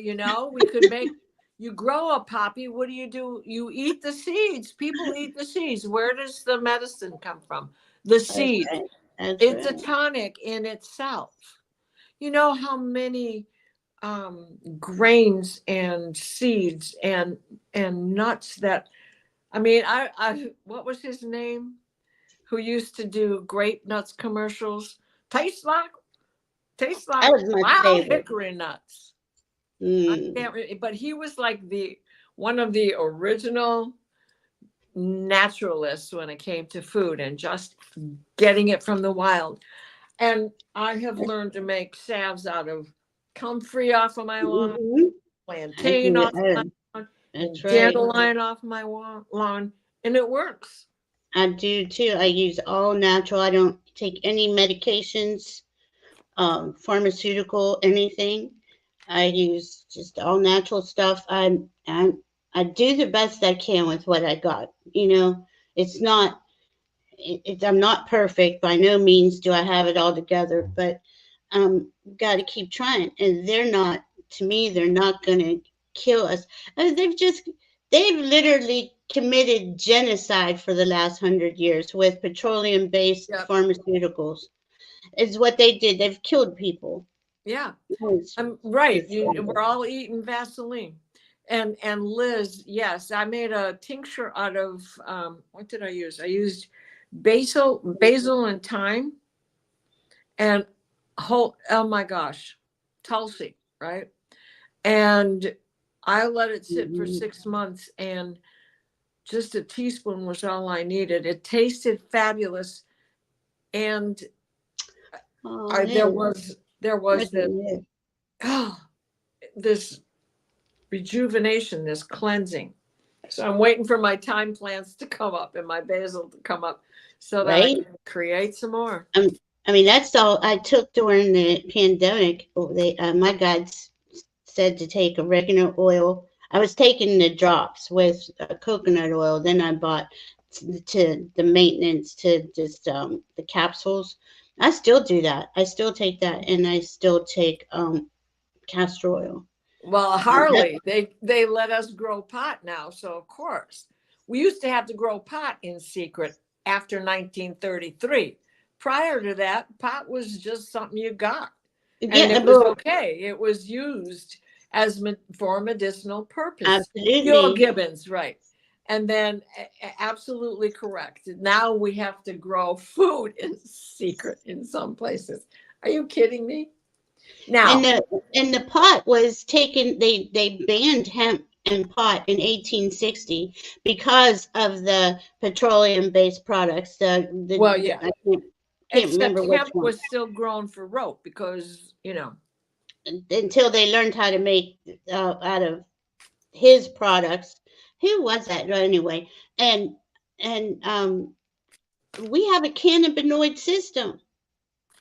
we could make you grow a poppy. What do? You eat the seeds. People eat the seeds. Where does the medicine come from? The That's seed. right. That's It's a right. tonic in itself. You know how many grains and seeds and nuts that I mean, I what was his name? Who used to do grape nuts commercials? Tastes like tastes That like was my wild favorite. hickory nuts. I Mm. can't, but he was like the one of the original naturalists when it came to food and just getting it from the wild. And I have learned to make salves out of comfrey off of my lawn, Mm-hmm. I plantain do. off of my lawn, That's and right. dandelion off of my lawn, and it works. I do too. I use all natural. I don't take any medications, pharmaceutical, anything. I use just all natural stuff. I do the best I can with what I got. It's not. I'm not perfect by no means. Do I have it all together? But got to keep trying. And they're not. To me, they're not going to kill us. They've literally committed genocide for the last 100 years with petroleum-based Yep. pharmaceuticals. Is what they did. They've killed people. Yeah. It's, I'm right. it's We're all eating Vaseline. And Liz, yes, I made a tincture out of what did I use? I used basil and thyme and oh my gosh, Tulsi, right? And I let it sit for 6 months, and just a teaspoon was all I needed. It tasted fabulous, and there was this rejuvenation, this cleansing. So I'm waiting for my thyme plants to come up and my basil to come up so that I right. can create some more. I mean, that's all I took during the pandemic. My guides said to take oregano oil. I was taking the drops with coconut oil. Then I bought to the maintenance to just the capsules. I still do that. I still take that, and I still take castor oil. Well, Harley, they let us grow pot now, so of course. We used to have to grow pot in secret after 1933. Prior to that, pot was just something you got. And Yeah, it was okay. It was used for medicinal purpose. Gil absolutely. Gibbons, right. And then absolutely correct. Now we have to grow food in secret in some places. Are you kidding me? Now, And the pot was taken. They banned hemp and pot in 1860 because of the petroleum-based products. well, yeah. I can't Except remember which hemp one. was still grown for rope because, until they learned how to make out of his products. Who was that anyway? And we have a cannabinoid system.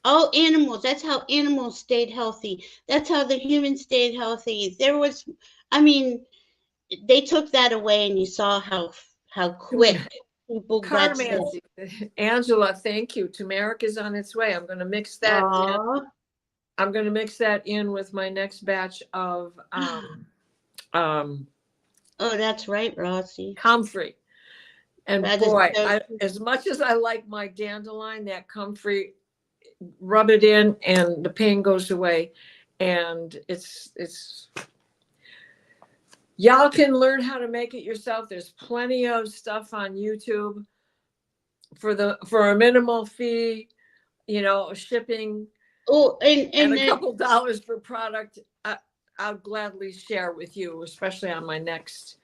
All animals, that's how animals stayed healthy. That's how the humans stayed healthy. There was, I mean, they took that away, and you saw how quick people got sick. Carmancy. Angela, thank you. Turmeric is on its way. I'm going to mix that in. I'm going to mix that in with my next batch of oh, that's right, Rossi. comfrey. And That boy, as much as I like my dandelion, that comfrey, rub it in and the pain goes away. And it's y'all can learn how to make it yourself. There's plenty of stuff on YouTube for a minimal fee, you know, shipping. Oh, and a couple dollars per product. I'll gladly share with you, especially on my next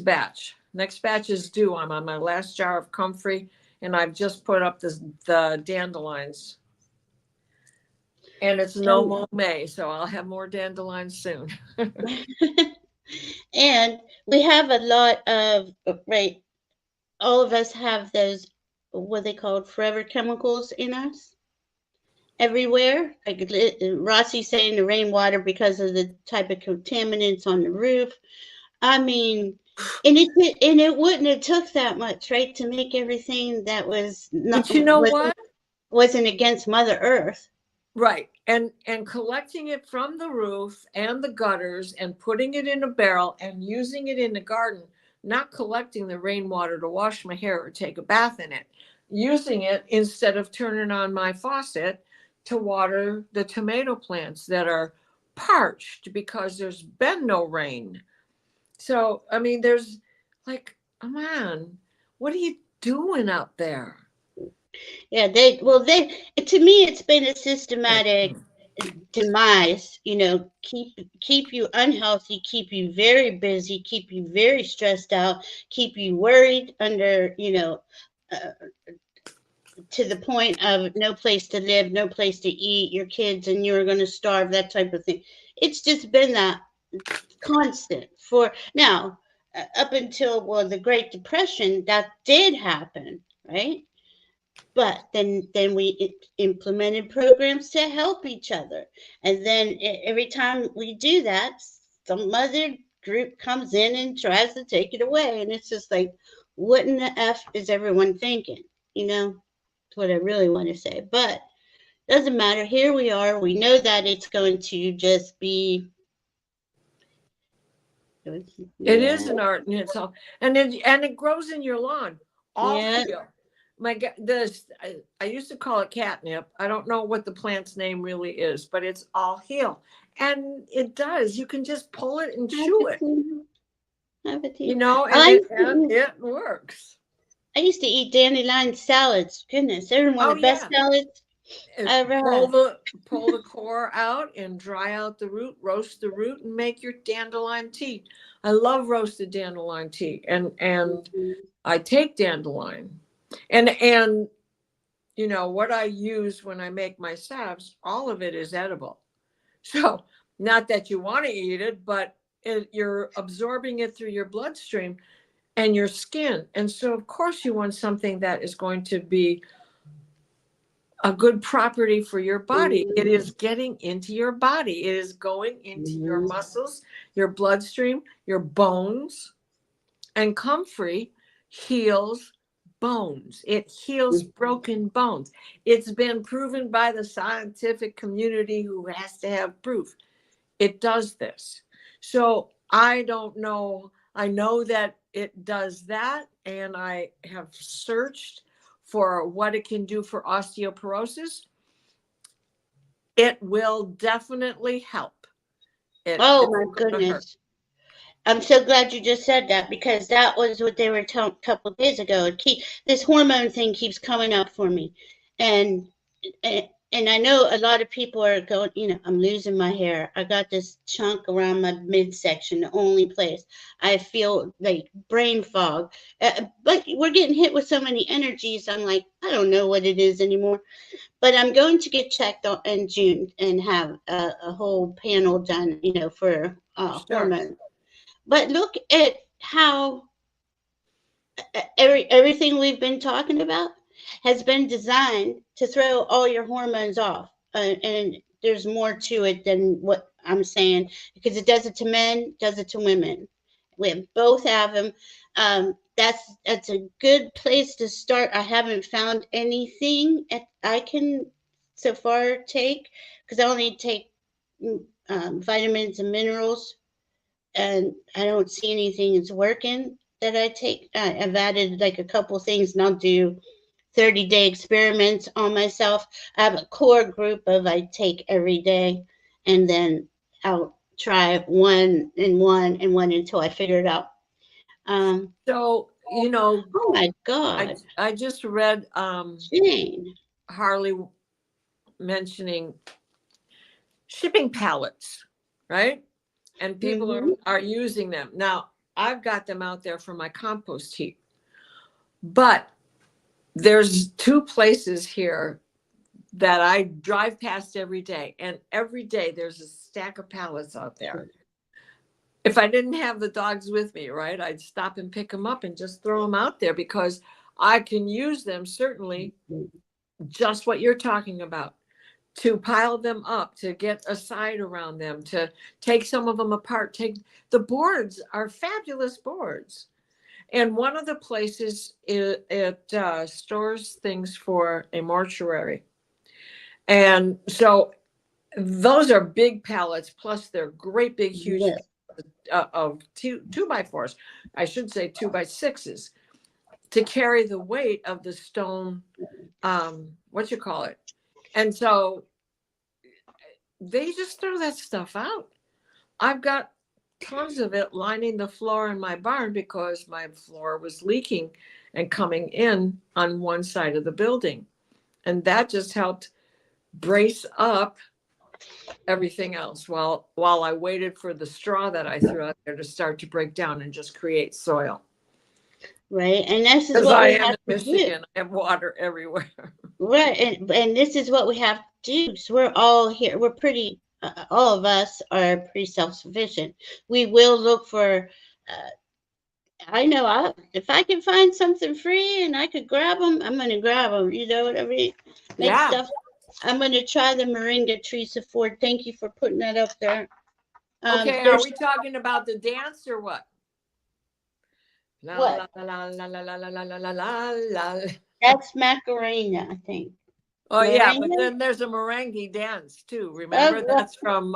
batch. Next batch is due. I'm on my last jar of comfrey, and I've just put up the dandelions. And it's no more May, so I'll have more dandelions soon. And we have a lot of, right, all of us have those, what they call forever chemicals in us everywhere. Like Rossi saying the rainwater because of the type of contaminants on the roof. I mean, and it wouldn't have took that much, right, to make everything that was not. But you know what? Wasn't against Mother Earth. Right. And collecting it from the roof and the gutters and putting it in a barrel and using it in the garden, not collecting the rainwater to wash my hair or take a bath in it, using it instead of turning on my faucet to water the tomato plants that are parched because there's been no rain. So, I mean, there's like, oh man, what are you doing out there? Yeah, to me, it's been a systematic demise, you know, keep you unhealthy, keep you very busy, keep you very stressed out, keep you worried under, you know, to the point of no place to live, no place to eat, your kids and you're going to starve, that type of thing. It's just been that constant for now, up until, well, the Great Depression, that did happen, right? But then we implemented programs to help each other. And then every time we do that, some other group comes in and tries to take it away. And it's just like, what in the F is everyone thinking? You know, that's what I really want to say. But doesn't matter. Here we are. We know that it's going to just be. It is an art in itself. And it grows in your lawn. All heal. My God, I used to call it catnip. I don't know what the plant's name really is, but it's all heal. And it does. You can just pull it and chew it. You know, and it works. I used to eat dandelion salads. Goodness, they're one of the best salads I ever had. Pull the core out and dry out the root, roast the root, and make your dandelion tea. I love roasted dandelion tea. And I take dandelion. And you know, what I use when I make my salves, all of it is edible. So not that you want to eat it, but you're absorbing it through your bloodstream and your skin. And so, of course, you want something that is going to be a good property for your body. It is getting into your body. It is going into your muscles, your bloodstream, your bones. And comfrey heals bones. It heals broken bones. It's been proven by the scientific community who has to have proof. It does this. So I don't know. I know that it does that. And I have searched for what it can do for osteoporosis. It will definitely help. Oh my goodness. I'm so glad you just said that, because that was what they were telling a couple of days ago. This hormone thing keeps coming up for me. And and I know a lot of people are going, I'm losing my hair. I got this chunk around my midsection, the only place I feel like brain fog. But we're getting hit with so many energies. I'm like, I don't know what it is anymore. But I'm going to get checked on in June and have a whole panel done, for Sure. hormones. But look at how everything we've been talking about has been designed to throw all your hormones off. And there's more to it than what I'm saying, because it does it to men, does it to women. We both have them. That's a good place to start. I haven't found anything I can so far take, because I only take vitamins and minerals, and I don't see anything that's working that I take. I've added like a couple things, and I'll do 30-day experiments on myself. I have a core group of I take every day, and then I'll try one and one and one until I figure it out. So, Oh my God. I just read Jane. Harley mentioning shipping pallets, right? And people are using them. Now, I've got them out there for my compost heap. But there's 2 places here that I drive past every day. And every day there's a stack of pallets out there. If I didn't have the dogs with me, right, I'd stop and pick them up and just throw them out there, because I can use them, certainly, just what you're talking about, to pile them up, to get a side around them, to take some of them apart. The boards are fabulous boards. And one of the places, it stores things for a mortuary. And so those are big pallets, plus they're great big, huge of 2x4s. I should say 2x6s, to carry the weight of the stone, and so they just throw that stuff out. I've got tons of it lining the floor in my barn, because my floor was leaking and coming in on one side of the building, and that just helped brace up everything else while I waited for the straw that I threw out there to start to break down and just create soil. Right, and this is what we have to do. Michigan, I have water everywhere. Right, and this is what we have to do. So we're all here. We're pretty. All of us are pretty self-sufficient. We will look for. I know if I can find something free and I could grab them, I'm gonna grab them. You know what I mean? Make stuff. I'm gonna try the moringa, Teresa Ford. Thank you for putting that up there. Okay, are we talking about the dance or what? La, what? La, la, la, la, la, la, la, la, la, la. That's Macarena, I think. Oh, merengue? Yeah, but then there's a merengue dance too. Remember, that's from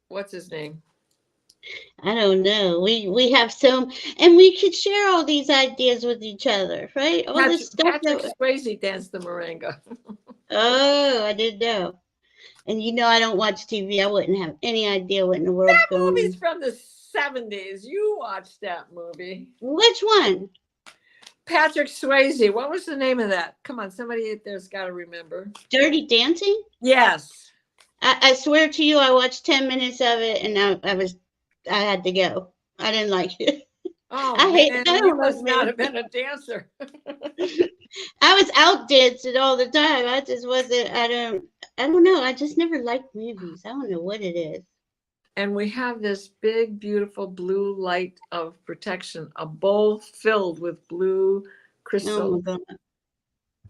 what's his name? I don't know. We have some, and we could share all these ideas with each other, right? All this stuff. Patrick Swayze danced the merengue. Oh, I didn't know. And I don't watch TV. I wouldn't have any idea what in the world's going on. That movie's from the 70s. You watched that movie. Which one? Patrick Swayze. What was the name of that? Come on, somebody there's got to remember. Dirty Dancing? Yes. I swear to you, I watched 10 minutes of it, and I had to go. I didn't like it. Oh, you must not have been a dancer. I was out dancing all the time. I just wasn't. I don't know. I just never liked movies. I don't know what it is. And we have this big, beautiful blue light of protection, a bowl filled with blue crystal. Oh, my God.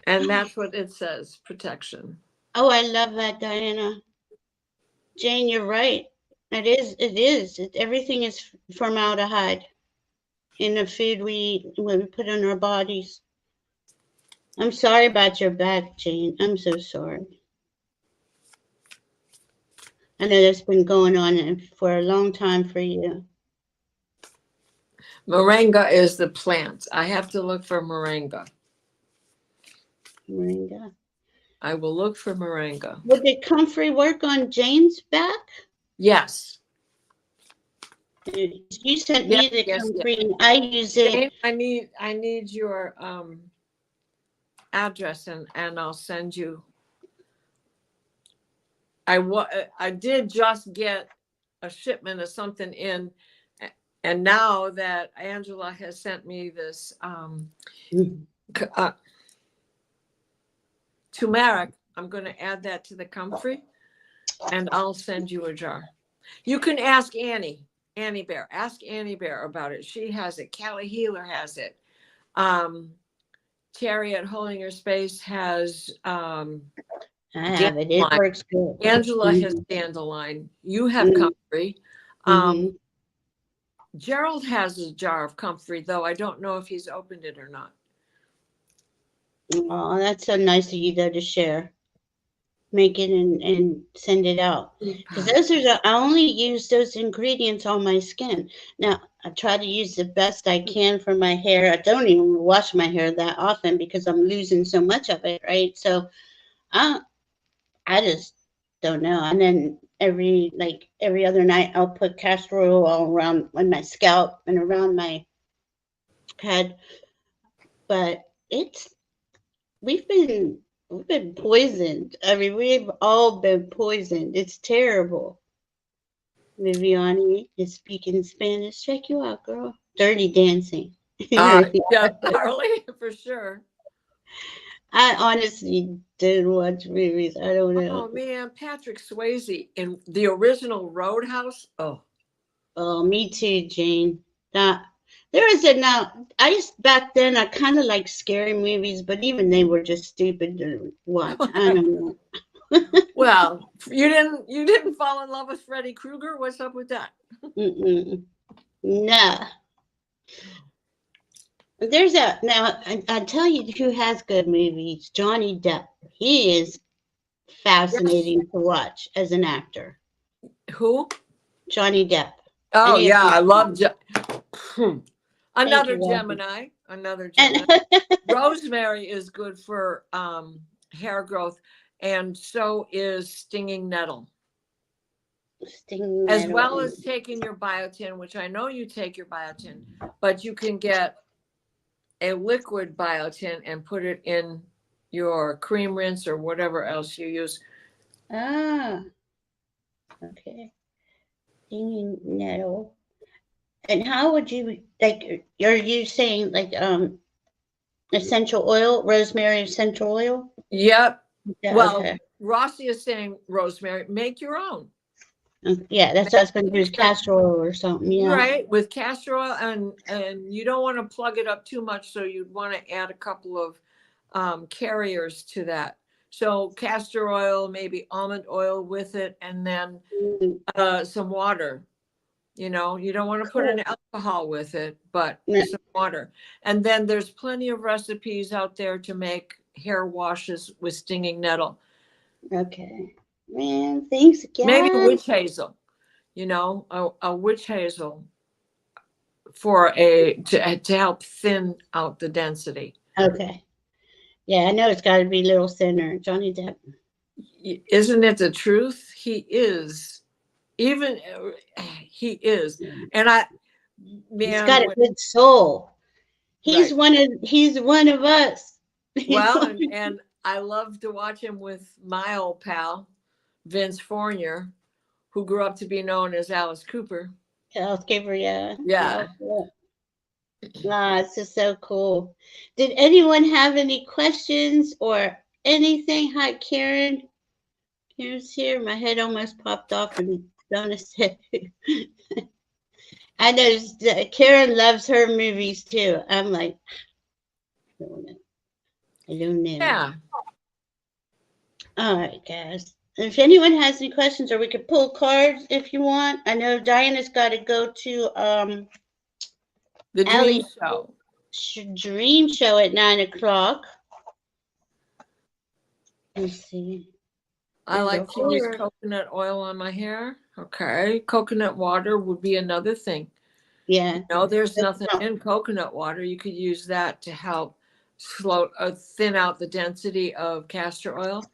And that's what it says, protection. Oh, I love that, Diana. Jane, you're right. It is. Everything is formaldehyde in the food we put in our bodies. I'm sorry about your back, Jane. I'm so sorry. I know that's been going on for a long time for you. Moringa is the plant. I have to look for moringa. Moringa. I will look for moringa. Would the comfrey work on Jane's back? Yes. You sent me the comfrey, and I use it. Jane, I need your address and I'll send you. I did just get a shipment of something in, and now that Angela has sent me this turmeric, I'm going to add that to the comfrey, and I'll send you a jar. You can ask Annie Bear. Ask Annie Bear about it. She has it. Callie Healer has it. Terry at Holding Your Space has I have it. It works good. Angela has dandelion. You have comfrey. Gerald has a jar of comfrey, though I don't know if he's opened it or not. Oh, that's so nice of you, though, to share. Make it and send it out. Because those are I only use those ingredients on my skin. Now, I try to use the best I can for my hair. I don't even wash my hair that often because I'm losing so much of it, right? So I just don't know. And then every other night, I'll put castor oil all around on my scalp and around my head. But we've been poisoned. I mean, we've all been poisoned. It's terrible. Viviani is speaking Spanish. Check you out, girl. Dirty Dancing. Yeah, Harley, for sure. I honestly didn't watch movies. I don't know. Oh man, Patrick Swayze in the original Roadhouse. Oh, me too, Jane. Back then I kind of liked scary movies, but even they were just stupid to watch. I don't know. Well, you didn't fall in love with Freddy Krueger? What's up with that? No. I tell you who has good movies. Johnny Depp. He is fascinating to watch as an actor. Who? Johnny Depp. Oh yeah, I love Another Gemini. Rosemary is good for hair growth, and so is stinging nettle. As well as taking your biotin, which I know you take your biotin, but you can get a liquid biotin and put it in your cream rinse or whatever else you use. Ah, okay. Stinging nettle. And how would you are you saying essential oil, rosemary essential oil? Yep. Yeah, well, okay. Rossi is saying rosemary, make your own. Yeah, that's what I was going to do, is castor oil or something. Yeah. Right, with castor oil, and you don't want to plug it up too much, so you'd want to add a couple of carriers to that. So castor oil, maybe almond oil with it, and then some water. You know, you don't want to put an alcohol with it, but some water. And then there's plenty of recipes out there to make hair washes with stinging nettle. Okay. Man, thanks again. Maybe witch hazel, a witch hazel to help thin out the density. Okay. Yeah, I know it's got to be a little thinner. Johnny Depp. Isn't it the truth? He is. And he's got a good soul. He's right. He's one of us. Well, and I love to watch him with my old pal, Vince Fournier, who grew up to be known as Alice Cooper. Alice Cooper, yeah. Yeah. It's just so cool. Did anyone have any questions or anything? Hi, Karen. Karen's here. My head almost popped off and Donna said, I know Karen loves her movies too. I'm like, I don't know. Yeah. All right, guys. If anyone has any questions, or we could pull cards if you want. I know Diana's got to go to the dream show. Dream show at 9:00. Let's see. I like to use coconut oil on my hair. Okay. Coconut water would be another thing. Yeah. There's nothing in coconut water. You could use that to help thin out the density of castor oil.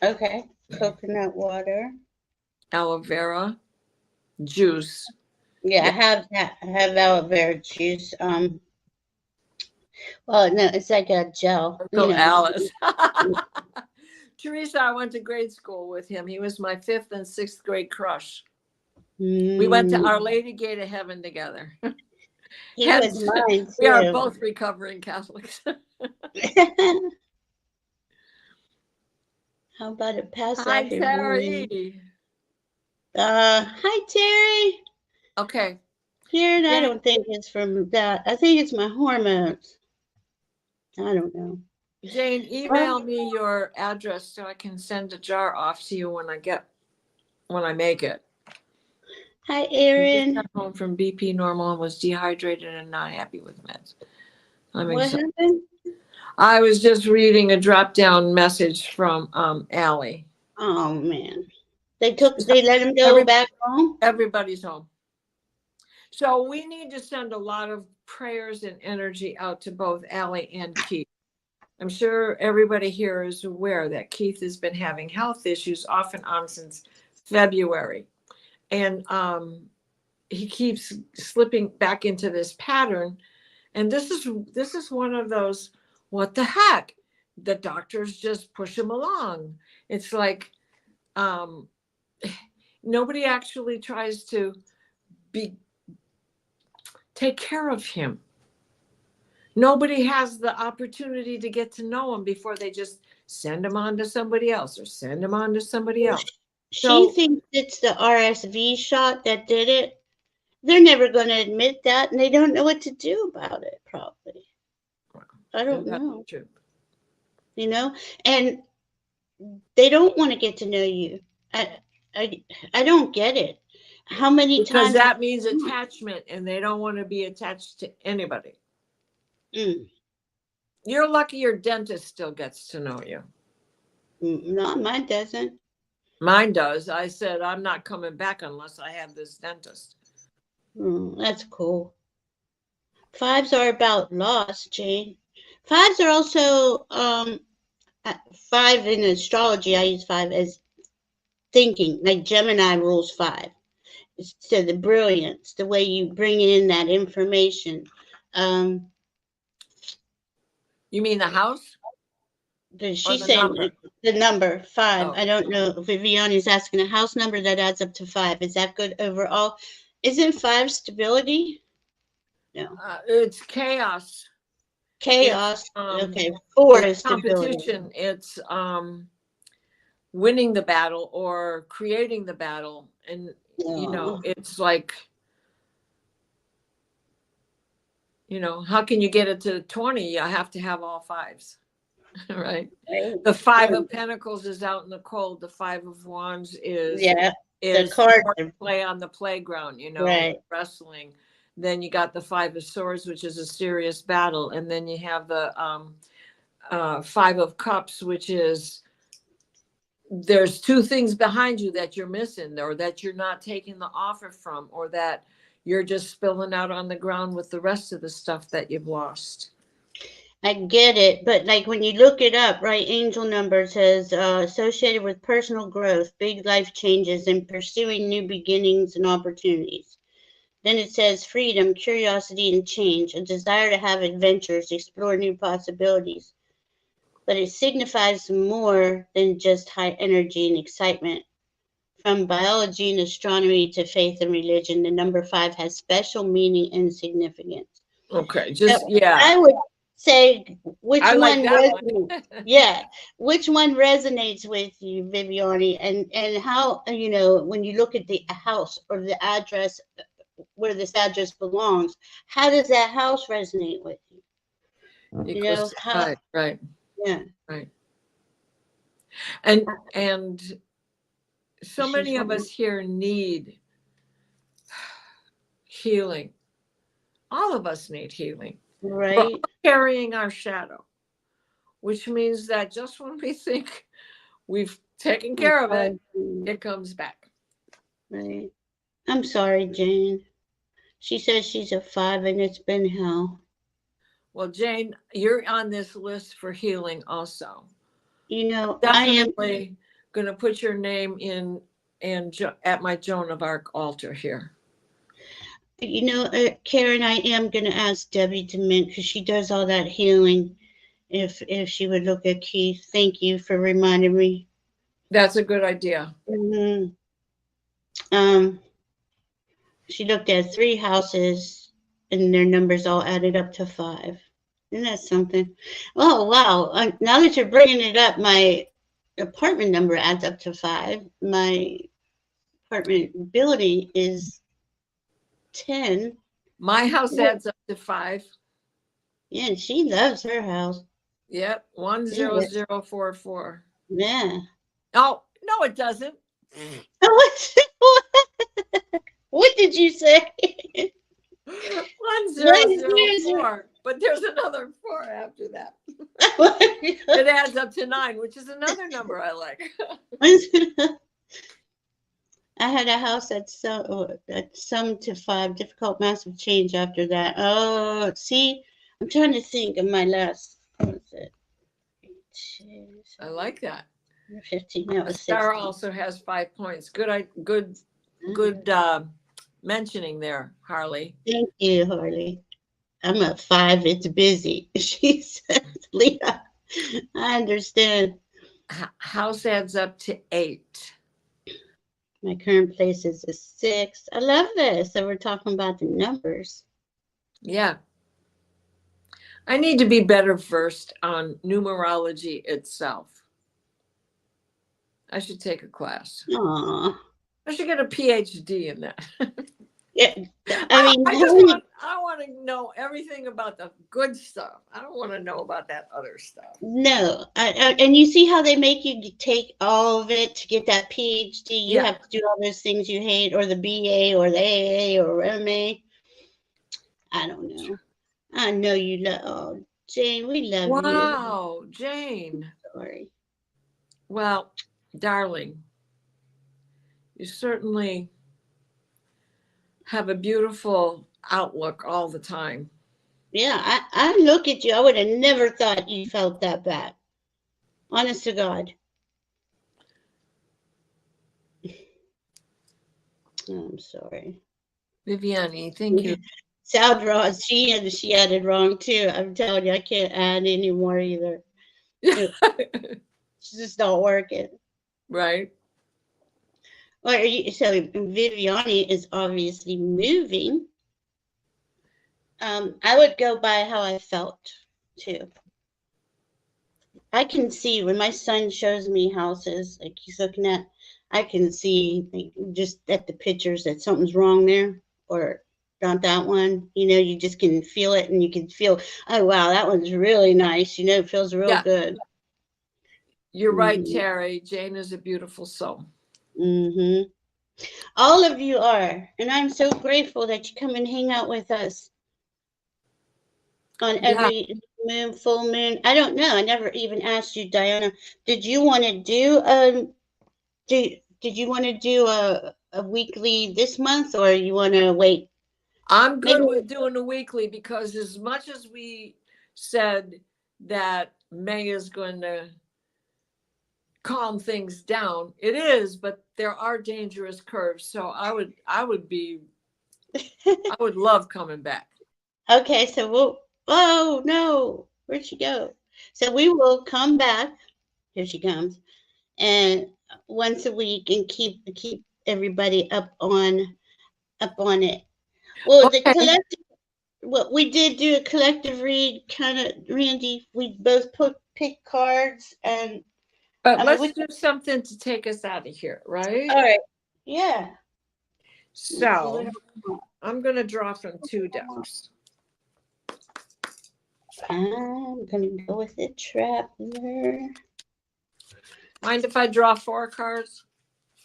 Okay. Coconut water. Aloe vera juice. Yeah, I have that. I have aloe vera juice. Well, no, it's like a gel, you Uncle know. Alice. Teresa, I went to grade school with him. He was my 5th and 6th grade crush. We went to Mm, Our Lady Gate of Heaven together. he was Hence, mine we are too. both recovering Catholics. How about it pass Hi, off your warning? Terry. Hi Terry. Okay. Karen, I Jane, don't think it's from that. I think it's my hormones. I don't know. Jane, Well, email me your address so I can send a jar off to you when I make it. hi I just Erin. got home from BP normal and was dehydrated and not happy with meds. I'm What exhausted. happened? I was just reading a drop down message from Allie. Oh man. They let him go Every, back home? everybody's home. So we need to send a lot of prayers and energy out to both Allie and Keith. I'm sure everybody here is aware that Keith has been having health issues off and on since February. And he keeps slipping back into this pattern. And this is one of those, what the heck? The doctors just push him along. It's like nobody actually tries to take care of him. Nobody has the opportunity to get to know him before they just send him on to somebody else or send him on to somebody Well, else. she So thinks it's the RSV shot that did it. They're never going to admit that, and they don't know what to do about it, probably. I don't that's know, true. you know? And they don't want to get to know you. I, I, I don't get it. How many Because times? that means attachment, and they don't want to be attached to anybody. Mm, You're lucky your dentist still gets to know you. no, mine doesn't. Mine does. I said, I'm not coming back unless I have this dentist. That's cool. Fives are about loss, Jane. Fives are also 5 in astrology. I use 5 as thinking, like Gemini rules 5. So the brilliance, the way you bring in that information. Um, You mean the house or she's the saying number? the number 5. Oh, I don't know. Viviani's asking a house number that adds up to 5. Is that good overall? Isn't 5 stability? No. it's chaos. It's Chaos. Okay. 4 is stability. competition. It's winning the battle or creating the battle. And, Oh. it's like, how can you get it to 20? You have to have all 5s, right? Right. The 5 of Pentacles is out in the cold. The 5 of Wands Yeah. The is card. play on the playground, Right. wrestling. Then you got the 5 of Swords, which is a serious battle. And then you have the 5 of Cups, which is there's 2 things behind you that you're missing, or that you're not taking the offer from, or that you're just spilling out on the ground with the rest of the stuff that you've lost. I get it, but like when you look it up, right, angel number says associated with personal growth, big life changes, and pursuing new beginnings and opportunities. Then it says freedom, curiosity, and change, a desire to have adventures, explore new possibilities. But it signifies more than just high energy and excitement. From biology and astronomy to faith and religion, the number 5 has special meaning and significance. Okay, I would say which I like one that resonates. one. Yeah, which one resonates with you, Viviani, and how when you look at the house or the address where this address belongs, how does that house resonate with you? Equals How? 5, right? Yeah. Right. And so many of us here need healing. All of us need healing. Right. We're all carrying our shadow, which means that just when we think we've taken care of it, it comes back. Right. I'm sorry, Jane. She says she's a 5 and it's been hell. Well, Jane, you're on this list for healing also. Definitely going to put your name in and at my Joan of Arc altar here. You know, Karen, I am going to ask Debbie to mint because she does all that healing. If she would look at Keith, thank you for reminding me. That's a good idea. Mm-hmm. She looked at 3 houses, and their numbers all added up to 5. Isn't that something? Oh wow! Now that you're bringing it up, my apartment number adds up to 5. My apartment building is 10. My house adds up to 5. Yeah, and she loves her house. Yep, 10044. Yeah. Oh, no, it doesn't. What did you say? 1004. But there's another 4 after that. It adds up to 9, which is another number I like. I had a house that summed to 5. Difficult, massive change after that. Oh, see, I'm trying to think of my last. What was it? I like that. 15. That was Star 16. also has 5 points. Good mentioning there, Harley. Thank you, Harley. I'm at 5. It's busy. She says, Leah, I understand. House adds up to 8. My current place is a 6. I love this. So we're talking about the numbers. Yeah. I need to be better versed on numerology itself. I should take a class. Aww. I should get a PhD in that. Yeah, I mean, I want to know everything about the good stuff. I don't want to know about that other stuff. No, and you see how they make you take all of it to get that PhD. You have to do all those things you hate, or the BA, or the AA, or MA. I don't know. I know you love. Oh, Jane, we love you. Wow, Jane. Sorry. Well, darling, you certainly have a beautiful outlook all the time. Yeah, I look at you. I would have never thought you felt that bad. Honest to God. Oh, I'm sorry. Viviane, thank you. Sound wrong. She added wrong too. I'm telling you, I can't add anymore either. It's just not working. Right. So Viviane is obviously moving. I would go by how I felt too. I can see when my son shows me houses, like he's looking at, I can see just at the pictures that something's wrong there, or not that one. You know, you just can feel it, and you can feel, oh wow, that one's really nice. You know, it feels real good. You're right, Terry. Jane is a beautiful soul. All of you are, and I'm so grateful that you come and hang out with us on every moon, full moon. I don't know. I never even asked you, Diana. Did you want to do did you want to do a weekly this month, or you want to wait? I'm good with doing a weekly, because as much as we said that May is going to calm things down, it is, but there are dangerous curves. So I would love coming back. Okay, so oh no, where'd she go? So we will come back. Here she comes, and once a week, and keep everybody up on it. Well, the collective. Well, we did do a collective read, kind of, Randy. We both pick cards, and but let's do something to take us out of here, right? All right. Yeah. So I'm going to draw from 2 decks. I'm going to go with the Traveler. Mind if I draw 4 cards?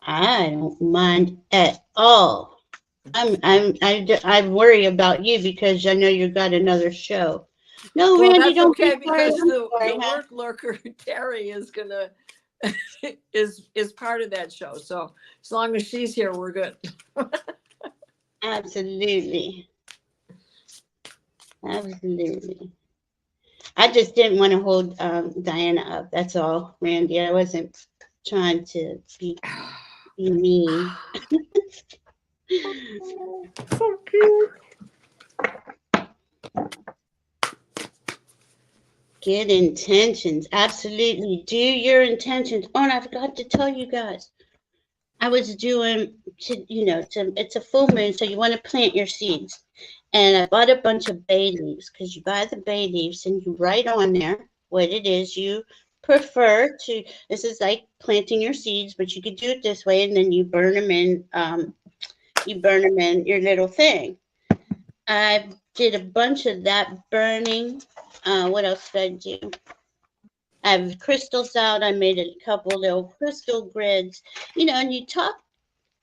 I don't mind at all. I worry about you because I know you got another show. No, well, Randy, don't okay, because the work lurker Terry is gonna is part of that show. So as long as she's here, we're good. Absolutely. I just didn't want to hold Diana up. That's all, Randy. I wasn't trying to be mean. So cute. Good intentions. Absolutely. Do your intentions. Oh, and I forgot to tell you guys. I was doing, it's a full moon, so you want to plant your seeds. And I bought a bunch of bay leaves because you buy the bay leaves and you write on there what it is you prefer to. This is like planting your seeds, but you could do it this way, and then you burn them in. You burn them in your little thing. I did a bunch of that burning. What else did I do? I have crystals out. I made a couple little crystal grids, and you top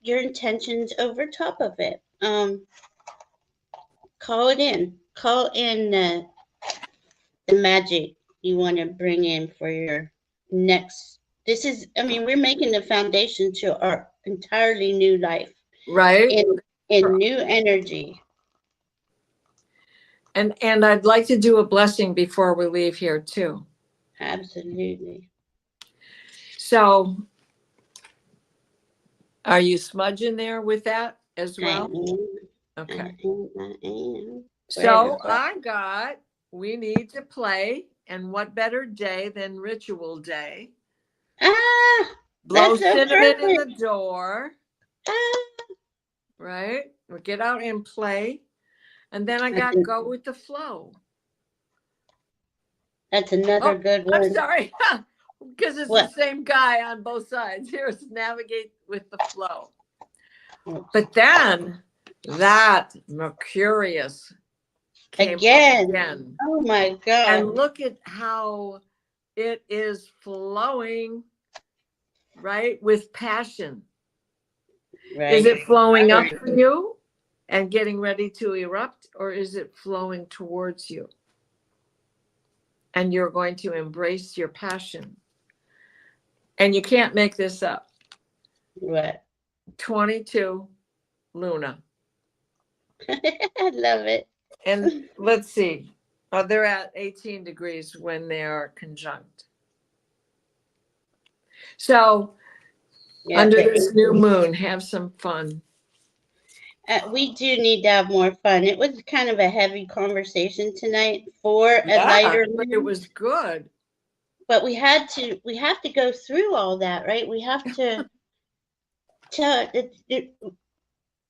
your intentions over top of it. Call it in. Call in the magic you want to bring in for your next. This is, we're making the foundation to our entirely new life. Right. In new energy. And I'd like to do a blessing before we leave here too. Absolutely. So are you smudging there with that as well? Okay. I am. So we need to play, and what better day than ritual day? Blow cinnamon in the door. Right? We'll get out and play. And then I got go with the flow. That's another good one. I'm sorry. Because it's the same guy on both sides. Here's navigate with the flow. But then that Mercurius came again. Oh my God. And look at how it is flowing, right? With passion. Right. Is it flowing up for you and getting ready to erupt, or is it flowing towards you? And you're going to embrace your passion. And you can't make this up. What? 22 Luna. I love it. And let's see. They're at 18 degrees when they are conjunct. So under this new moon, have some fun. We do need to have more fun. It was kind of a heavy conversation tonight for a lighter moon. It was good. But we have to go through all that, right? We have to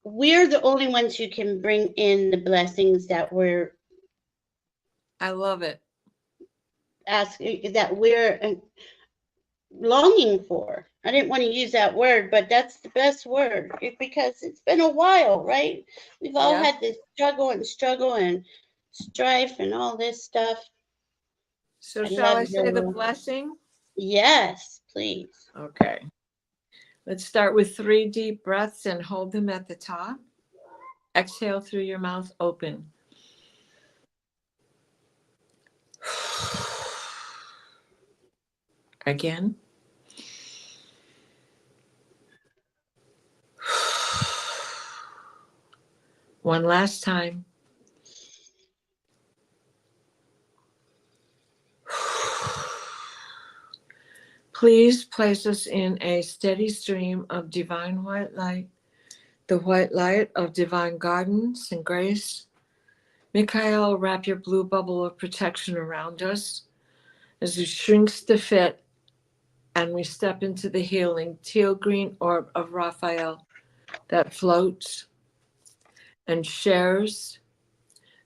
we're the only ones who can bring in the blessings that I love it. That we're longing for. I didn't want to use that word, but that's the best word because it's been a while, right? We've all had this struggle and strife and all this stuff. So shall I say the blessing? Yes, please. Okay. Let's start with 3 deep breaths and hold them at the top. Exhale through your mouth open. Again. One last time. Please place us in a steady stream of divine white light, the white light of divine guidance and grace. Michael, wrap your blue bubble of protection around us as it shrinks to fit and we step into the healing teal green orb of Raphael that floats and shares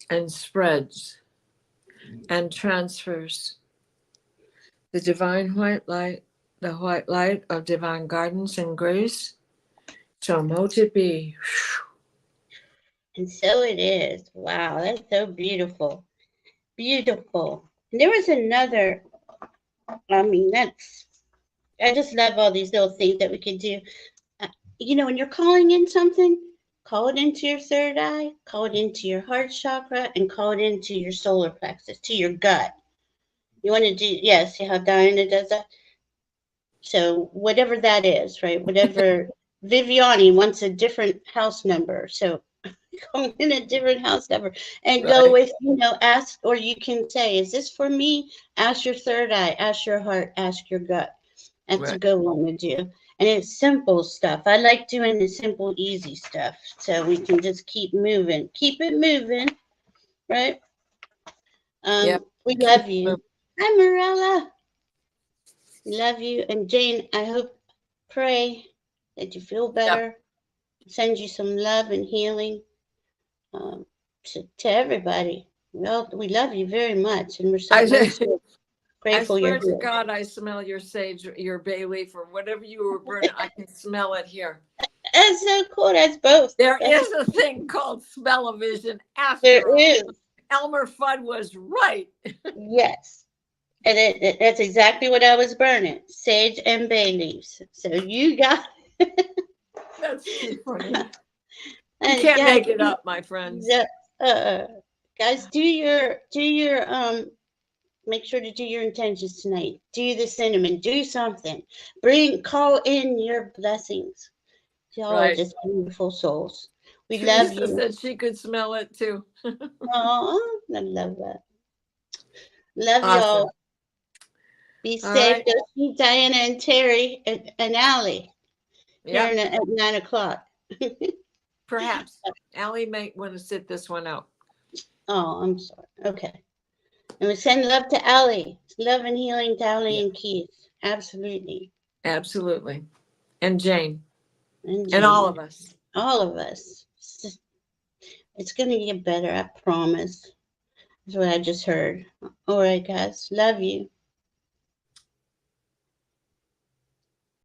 and spreads and transfers the divine white light, the white light of divine guidance and grace. So mote it be. And so it is. Wow, that's so beautiful. Beautiful. And there was another, I just love all these little things that we can do. When you're calling in something, call it into your third eye, call it into your heart chakra, and call it into your solar plexus, to your gut. You want to do, see how Diana does that? So whatever that is, right? Whatever, Viviani wants a different house number. So go in a different house number and go with, ask, or you can say, is this for me? Ask your third eye, ask your heart, ask your gut. That's a good one to do. And it's simple stuff. I like doing the simple, easy stuff so we can just keep moving. Keep it moving, right? Yep. We love you. Hi, Morella. Love you. And Jane, I hope, pray that you feel better. Send you some love and healing to everybody. Well, we love you very much, and we're so grateful I you're swear to here. God, I smell your sage, your bay leaf, or whatever you were burning. I can smell it here. That's so cool. That's both. There is a thing called smell-o-vision after There all. is. Elmer Fudd was right. Yes. And that's exactly what I was burning. Sage and bay leaves. So you got That's too funny. You and can't guys, make it up, my friends. guys, do your make sure to do your intentions tonight. Do the cinnamon. Do something. Call in your blessings. Y'all are just beautiful souls. We love Teresa you. said she could smell it too. Oh, I love that. Love Awesome. y'all. Be safe. Go see Diana and Terry and Allie here at 9 o'clock. Perhaps. Allie might want to sit this one out. Oh, I'm sorry. Okay. And we send love to Allie. Love and healing to Allie and Keith. Absolutely. Absolutely. And Jane. And all of us. All of us. It's going to get better, I promise. That's what I just heard. All right, guys. Love you.